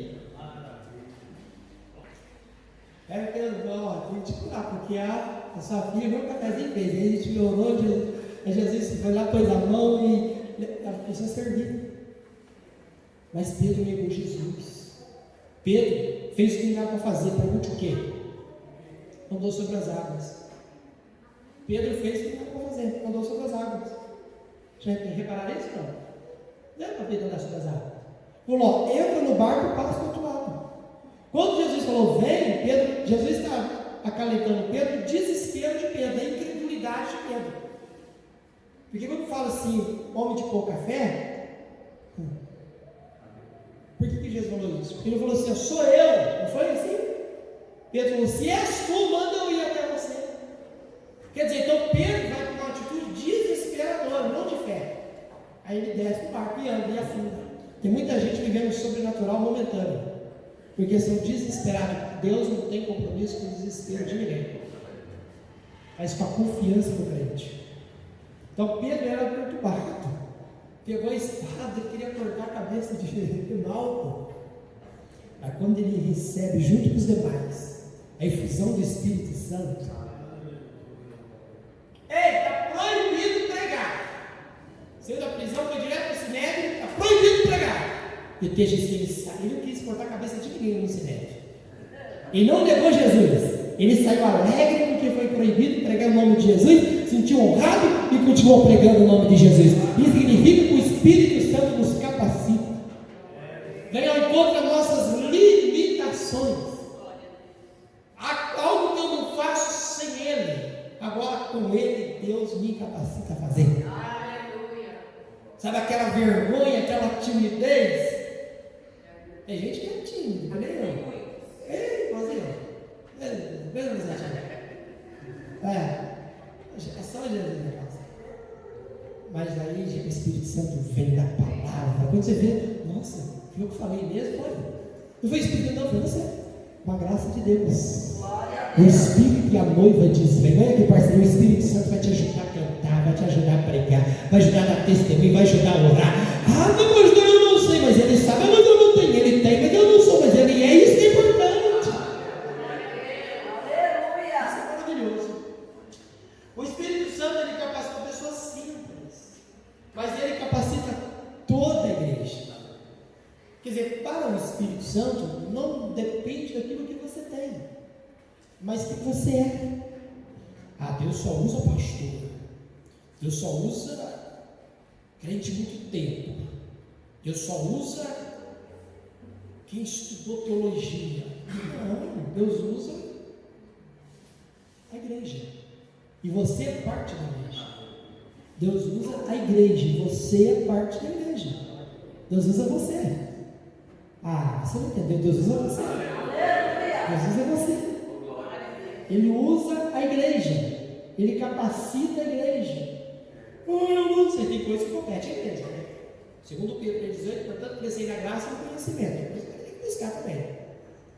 Era que a gente curar, porque a sua filha viu um cafezinho fez. Aí a gente orou, Jesus foi lá, pôs a mão e ela começou a servir. Mas Pedro negou Jesus. Pedro fez o que não dava para fazer. Pergunte o quê? Andou sobre as águas. Pedro fez o que não dava para fazer. Andou sobre as águas. Já repararam isso? Não é para Pedro andar sobre as águas. Falou, entra no barco e passa para o outro lado. Quando Jesus falou, vem, Pedro, Jesus está acalentando Pedro, o desespero de Pedro, a incredulidade de Pedro. Porque quando fala assim, homem de pouca fé, por que Jesus falou isso? Porque ele falou assim, sou eu, não foi assim? Pedro falou, se és tu, manda eu ir até você. Quer dizer, então Pedro vai com uma atitude desesperadora, não de fé. Aí ele desce do barco e anda e afunda. Tem muita gente vivendo sobrenatural momentâneo. Porque são desesperados. Deus não tem compromisso com o desespero de ninguém, mas com a confiança do crente. Então Pedro era perturbado. Pegou a espada e queria cortar a cabeça de Malco. Mas quando ele recebe, junto com os demais, a efusão do Espírito Santo, está proibido pregar. Saiu da prisão, foi direto para o Sinédrio, está proibido pregar. E o texto diz que ele não quis cortar a cabeça de ninguém no Sinédrio. Ele não negou Jesus. Ele saiu alegre porque foi proibido pregar o nome de Jesus, sentiu honrado e continuou pregando o nome de Jesus. Isso significa que o Espírito Santo nos capacita. Vem ao encontro das nossas limitações. Há algo que eu não faço sem Ele. Agora com Ele, Deus me capacita a fazer. Aleluia. Sabe aquela vergonha, aquela timidez? Tem gente que é tímida, não é nem eu. Ei, Rosinha. É só Jesus, né? Mas aí o Espírito Santo vem da palavra. Quando você vê, nossa, foi eu que falei mesmo, olha. Não foi o Espírito, não, foi você. Com a graça de Deus. O Espírito e a noiva diz: vem, olha aqui, parceiro, o Espírito Santo vai te ajudar a cantar, vai te ajudar a pregar, vai ajudar a dar testemunho, vai ajudar a orar. Ah, não, mas eu não sei, mas ele sabe, mas eu não tenho, ele tem, mas eu não sou, mas ele é, isso que é importante. Aleluia! Isso é maravilhoso. O Espírito Santo, ele capacita pessoas simples, mas ele capacita toda a igreja. Quer dizer, para o Espírito Santo, não depende daquilo que você tem, mas que você é. Ah, Deus só usa pastor. Deus só usa crente muito tempo. Deus só usa quem estudou teologia. Não, Deus usa a igreja. E você é parte da igreja. Deus usa a igreja e você é parte da igreja. Deus usa você. Ah, você não entendeu? Deus usa você. Deus usa você. Ele usa a igreja. Ele capacita a igreja. Eu não sei, tem coisa que compete a igreja, né? Segundo Pedro 18, portanto, crescei na graça e no conhecimento. Depois tem que buscar também.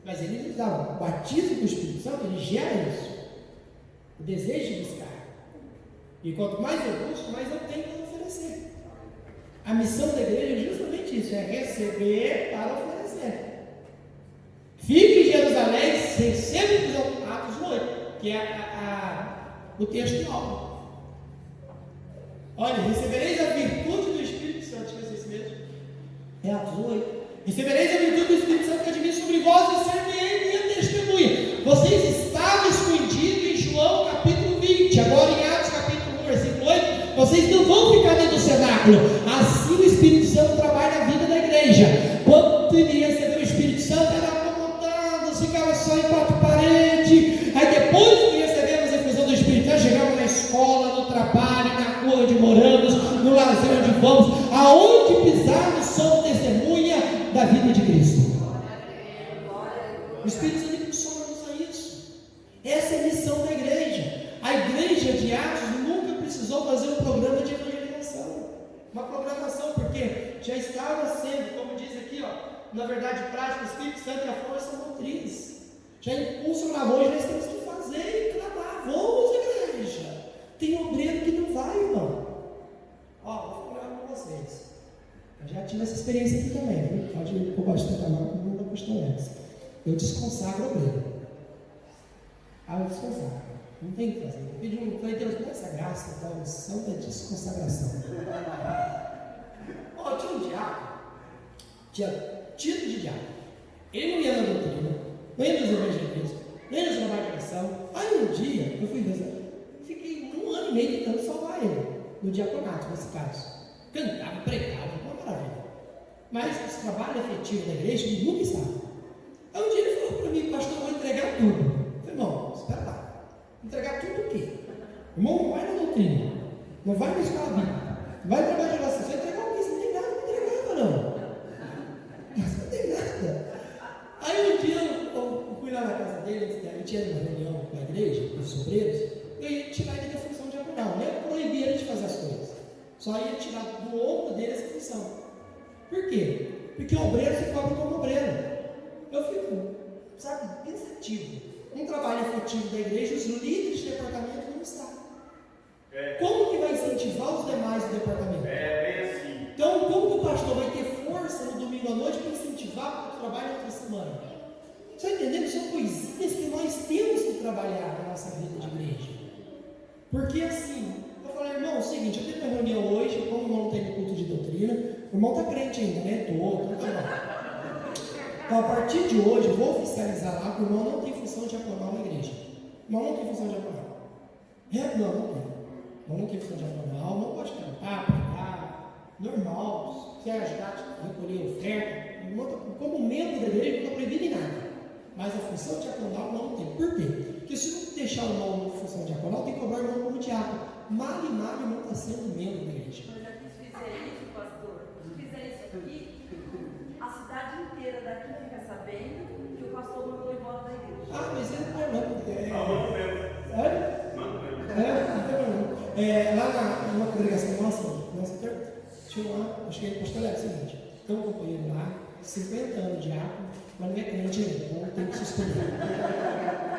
Mas ele dá o batismo do Espírito Santo, ele gera isso. O desejo de buscar. E quanto mais eu busco, mais eu tenho para oferecer. A missão da igreja é justamente isso, é receber para oferecer. Fique em Jerusalém, receba que é o texto de Aula. Olha, recebereis a virtude do Espírito Santo, deixa eu ver se é isso mesmo. É Atos 8. Recebereis a virtude do Espírito Santo que advém sobre vós e ser-me-ei minha testemunha. Vocês estavam escondidos em João capítulo 20, agora em Atos capítulo 1, versículo 8. Vocês não vão ficar dentro do cenáculo. Assim o Espírito Santo trabalha na vida da igreja. Quando tu iria receber o Espírito Santo, era acomodado, ficava só em quatro paredes. Aí depois que recebemos a infusão do Espírito Santo, chegamos na escola, no trabalho, na rua onde moramos, no lazer onde vamos, aonde pisarmos, somos testemunha da vida de Cristo. O Espírito Santo impulsiona-nos a isso. Essa é a missão da igreja. A igreja de Atos nunca precisou fazer um programa de evangelização. Uma programação, porque já estava sendo, como diz aqui, na verdade prática, o Espírito Santo é a força motriz. Já impulsionava. Hoje nós temos que fazer e clamar. Vamos, igreja. Tem obreiro que não vai, irmão. Vou falar com vocês. Eu já tive essa experiência aqui também, viu? Eu gosto de trabalhar com o mundo da pastorança. Eu desconsagro o obreiro. Eu desconsagro. Não tem o que fazer. Eu pedi falei, Deus, dá essa graça, então, santa desconsagração. Tinha um diácono, tinha título de diácono. Ele não ia na doutrina, nem nos evangelismos, nem nos trabalhos de oração. Aí um dia, eu fui ver, fiquei 1 ano e meio tentando salvar ele, no diaconato, nesse caso. Cantava, pregava, uma maravilha. Mas esse trabalho efetivo da igreja, ele nunca estava. Aí um dia ele falou para mim, pastor, eu vou entregar tudo. Eu falei, não, espera lá. Entregar tudo o quê? Irmão, não vai na doutrina, não vai na escola bíblica, não vai trabalhar de oração. Você vai entregar o quê? Você não tem nada, não entregava não. Você não tem nada. Aí um dia eu fui lá na casa dele, a gente tinha uma reunião com a igreja, com os obreiros, eu ia tirar ele da função diaconal, não ia proibir ele de fazer as coisas, só ia tirar do ombro dele essa função. Por quê? Porque o obreiro se cobra como obreiro. Eu fico, pensativo. Um trabalho efetivo da igreja, os líderes de departamento não estão. Como que vai incentivar os demais do departamento? Bem assim. Então, como que o pastor vai ter força no domingo à noite para incentivar o trabalho outra semana? Você está entendendo? São coisinhas que nós temos que trabalhar na nossa vida de igreja. Porque assim, eu falei, irmão, é o seguinte, eu tenho uma reunião hoje, como o irmão não tem culto de doutrina, o irmão está crente ainda, né? Tô. Então, a partir de hoje, eu vou oficializar lá que o irmão não tem função diaconal na igreja. O irmão não tem função diaconal. Não tem. O irmão não tem função diaconal, não pode cantar, pregar, normal, se ajudar a recolher oferta. Como membro da igreja, não está proibido em nada. Mas a função diaconal não tem. Por quê? Porque se não deixar o irmão em função diaconal, tem que cobrar o irmão como diácono. Mal e mal, o irmão está sendo membro da igreja. Mas aqui, se fizer isso, pastor, se fizer isso aqui, a cidade inteira daqui fica sabendo que o pastor mandou embora da igreja. Mas ele não é não. Manda mesmo. Manda mesmo. Lá numa congregação nossa, tinha lá, acho que ele pastor é o seguinte, tem um companheiro lá, 50 anos de diácono, mas não é crente ainda, então tem que suspender.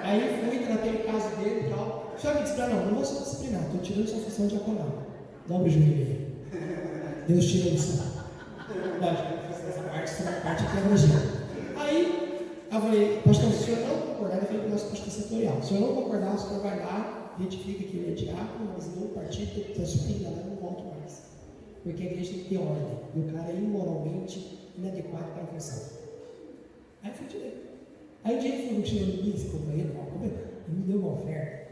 Aí fui, tratei o caso dele e tal. Só me disse, não vou só disciplinar, estou tirando sua função diaconal. Dobra o joelho aí. Deus tira do céu. Essa parte aqui é evangelho. Aí, eu falei, pastor, se o senhor não concordar, eu falei para o nosso pastor setorial, se o senhor não concordar, o senhor vai lá, retifica que ele é diácono, mas não partido, transferindo lá, não volto mais. Porque a igreja tem que ter ordem, e o cara é imoralmente inadequado para a função. Aí fui tirei. Aí o dia que foi tirando esse companheiro, ele me deu uma oferta.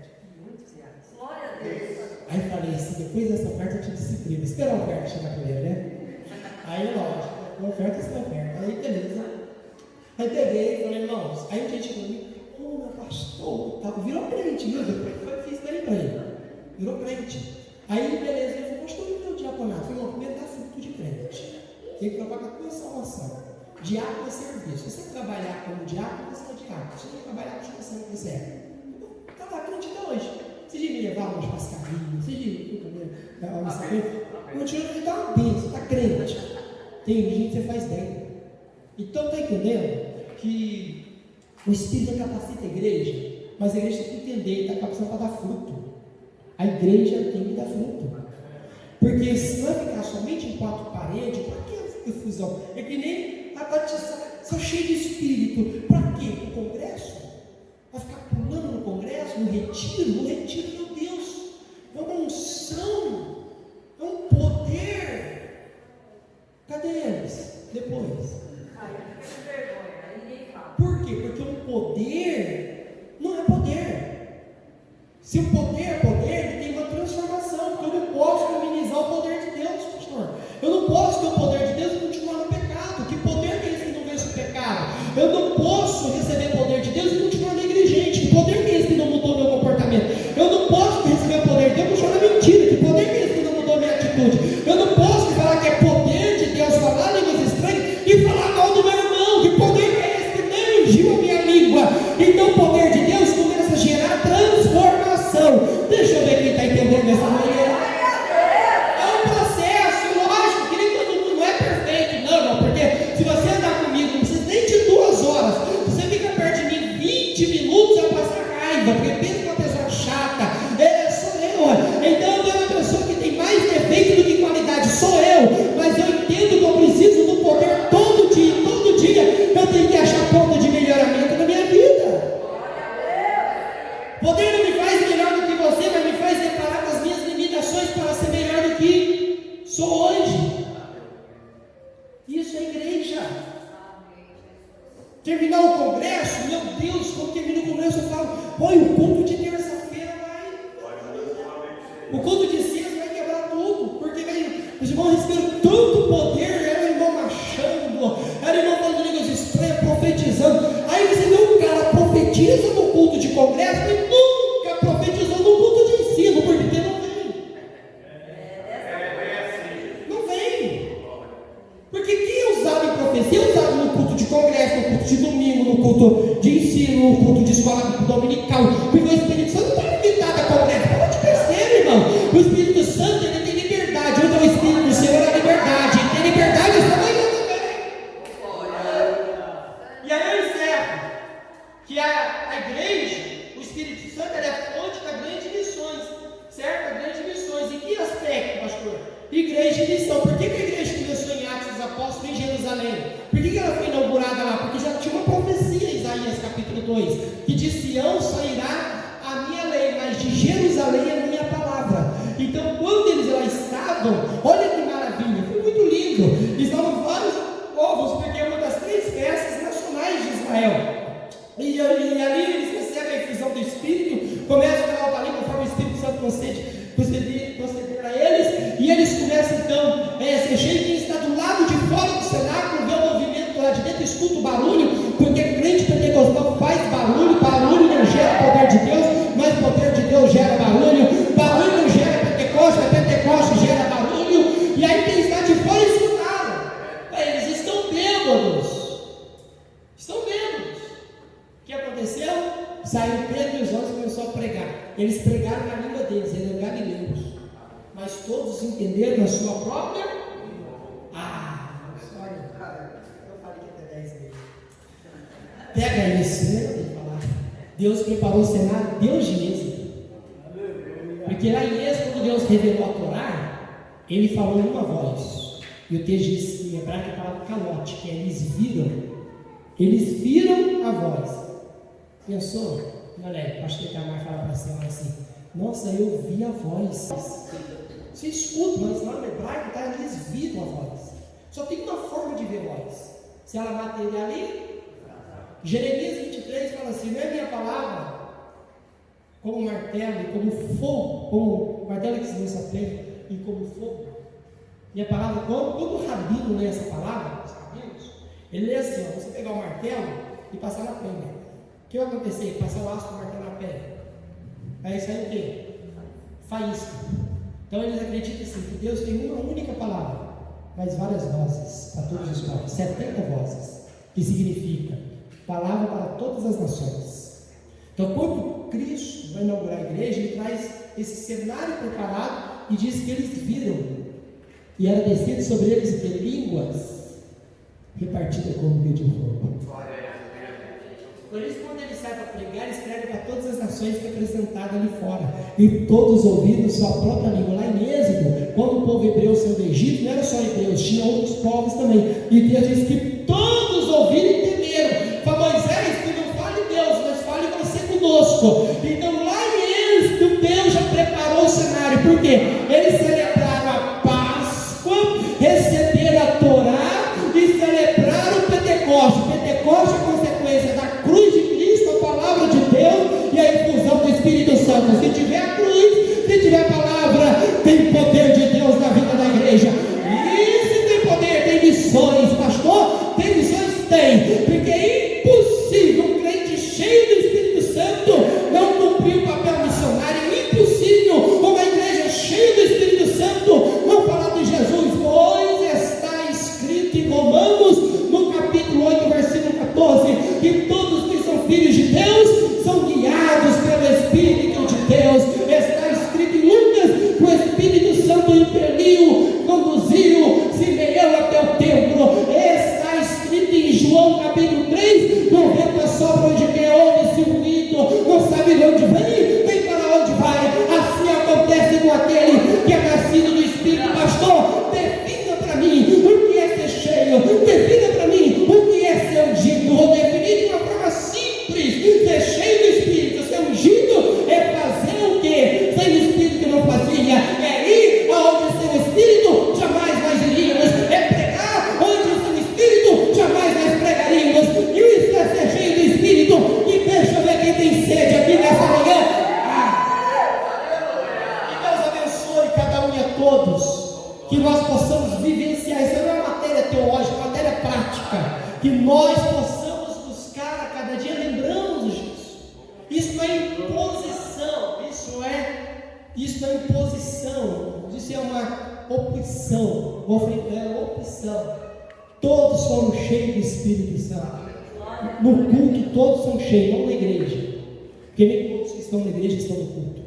Glória a Deus. Aí eu falei assim, depois dessa oferta eu te disciplino. Espera a oferta chegar primeiro, né? Aí lógico, a oferta é oferta. Aí beleza. Aí peguei e falei, irmãos, aí a gente falou, meu pastor, tá, virou crente, viu? Depois fiz bem para ele. Virou crente. Aí beleza, ele falou, pastor, e o meu diaconato? Eu falei, não, primeiro dá fruto de crente. Tem que trabalhar com a salvação. Diácono é serviço. Se você trabalhar como diácono, você é diácono. Se você trabalhar com a salvação que você é. Tá lá, crente até hoje. Você de me levar umas pascarinhas, você de continua, ele está uma bênção, está crente. Tem gente que você faz bem. Então está entendendo que o Espírito capacita a igreja, mas a igreja tem que entender, está capacitado para dar fruto. A igreja tem que dar fruto. Porque se não ficar somente em quatro paredes, para que essa confusão? É que nem a batizada, só cheio de espírito. Para quê? O congresso? Vai ficar pulando no congresso? um retiro, meu Deus, é uma unção, é um poder. Cadê eles? Depois. Aí fica com vergonha, aí ninguém fala. Por quê? Porque o poder não é poder. Se o poder é poder, ele tem uma transformação. Porque eu não posso minimizar o poder de Deus, pastor. Eu não posso ter o poder de Deus e continuar no pecado. Que poder é esse que não vence o pecado? Eu não posso receber o poder de Deus e continuar negligente. Que poder é esse que não mudou meu comportamento? Eu não posso receber o poder de Deus e continuar na mentira. Que poder é esse que não mudou minha atitude? Eu não posso falar que é poder de Deus falar línguas estranhas e falar mal do meu irmão. Que poder é esse que não ungiu a minha língua? Então o poder de Deus começa a gerar transformação. Deixa eu ver quem está entendendo nessa manhã. É um processo, lógico, que nem todo mundo é perfeito, não, porque se você andar comigo, não precisa nem de 2 horas, você fica perto de mim 20 minutos, eu passo raiva, porque pensa uma pessoa chata, sou eu. Então eu sou uma pessoa que tem mais defeito do que qualidade, sou eu, mas eu entendo que eu preciso do poder todo dia eu tenho que achar ponto de melhoramento na minha vida. Poder não me faz melhor do que você, mas me faz reparar das minhas limitações para ser melhor do que sou hoje. Isso é igreja. Terminar o congresso, meu Deus, quando termina o congresso eu falo, olha, o culto de terça-feira o culto de sexta vai quebrar tudo, porque os irmãos receberam tanto poder, era o irmão marchando, era o irmão falando línguas estranhas, profetizando. Aí você vê um cara profetiza no culto de congresso e nunca profetizou no culto de ensino, porque não vem. Não vem. Porque quem é usado em profecia é usado no culto de congresso, no culto de domingo, no culto de ensino, no culto de escola dominical. Porque o Espírito Santo não está limitado a congresso. Fala de terceiro, irmão. O Espírito Santo, ele tem liberdade. Então o Espírito do Senhor é liberdade. Ele tem liberdade, você vai também. E aí eu encerro que a igreja, o Espírito Santo, ela é fonte da grande missões, certo? A grande missões. Em que aspecto, pastor? Igreja e missão. Por que a igreja começou em Atos dos Apóstolos em Jerusalém? Por que ela foi inaugurada lá? Porque já tinha uma profecia em Isaías capítulo 2, que de Sião sairá a minha lei, mas de Jerusalém a minha palavra. Então, quando eles lá estavam, olha que maravilha, foi muito lindo. Estavam vários povos, porque é uma das 3 festas nacionais de Israel. E ali eles recebem a infusão do Espírito, começam a falar ali conforme o Espírito Santo conceder a eles, e eles começam então a ser cheios. Quem está do lado de fora do cenáculo vê o movimento lá de dentro, escuta o barulho, porque crente pentecostal faz barulho não gera poder de Deus, mas poder de Deus gera barulho não gera Pentecoste gera barulho, e aí quem está de fora escutaram, eles estão bêbados. O que aconteceu? Saiu Pedro e os outros começaram a pregar. Eles pregaram na língua deles, eles eram galileus, mas todos entenderam na sua própria. Eu falei que até 10 vezes. Pega isso, né? Eu tenho que falar. Deus preparou o cenário, Deus de êxito. Porque lá em Êxodo, quando Deus revelou a Torá, ele falou em uma voz. E o texto diz em hebraico a palavra calote, que é eles viram a voz. Pensou? Olha, o pastor Itamar fala para a senhora assim: nossa, eu vi a voz. Você escuta, mas lá no hebraico tá, eles viram a voz. Só tem uma forma de ver voz. Se ela materializa, Jeremias 23 fala assim: não é minha palavra como martelo e como fogo, como martelo que se lança a pedra e como fogo. Minha palavra, quando o rabino lê essa palavra, os rabinos, ele lê assim: ó, você pegar o martelo e passar na pedra. O que vai acontecer? Passar o aço do martelo na pedra. Aí sai o quê? Faísca. Então eles acreditam assim, que Deus tem uma única palavra, mas várias vozes para todos os povos, 70 vozes, que significa palavra para todas as nações. Então, quando Cristo vai inaugurar a igreja, ele traz esse cenário preparado e diz que eles viram, e era descido sobre eles de línguas repartidas como meio de fogo. Por isso, quando ele sai para pregar, ele escreve para todas as nações representadas ali fora, e todos ouviram sua própria língua. Lá em Êxodo, quando o povo hebreu saiu do Egito, não era só hebreus, tinha outros povos também, e Deus diz que todos ouviram e entenderam. Fala: Moisés, tu não fale Deus, mas fale você conosco. Então lá que nós possamos vivenciar. Isso não é matéria teológica, é matéria prática, que nós possamos buscar a cada dia, lembramos disso. Isso é imposição, isso é imposição, isso é uma opção, opção. Todos foram cheios do Espírito Santo. No culto todos são cheios, não na igreja, porque nem todos que estão na igreja estão no culto.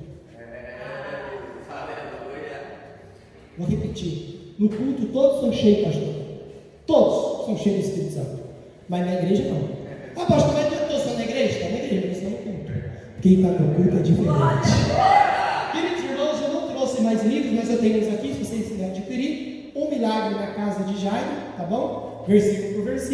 Vou repetir, no culto todos são cheios, pastor. Todos são cheios do Espírito Santo, mas na igreja não. Ah, pastor, mas eu estou só na igreja? Está na igreja, mas não no culto. Quem está no culto é diferente. Queridos irmãos, eu não trouxe mais livros, mas eu tenho uns aqui, se vocês quiserem adquirir. Um Milagre na Casa de Jairo, tá bom? Versículo por versículo.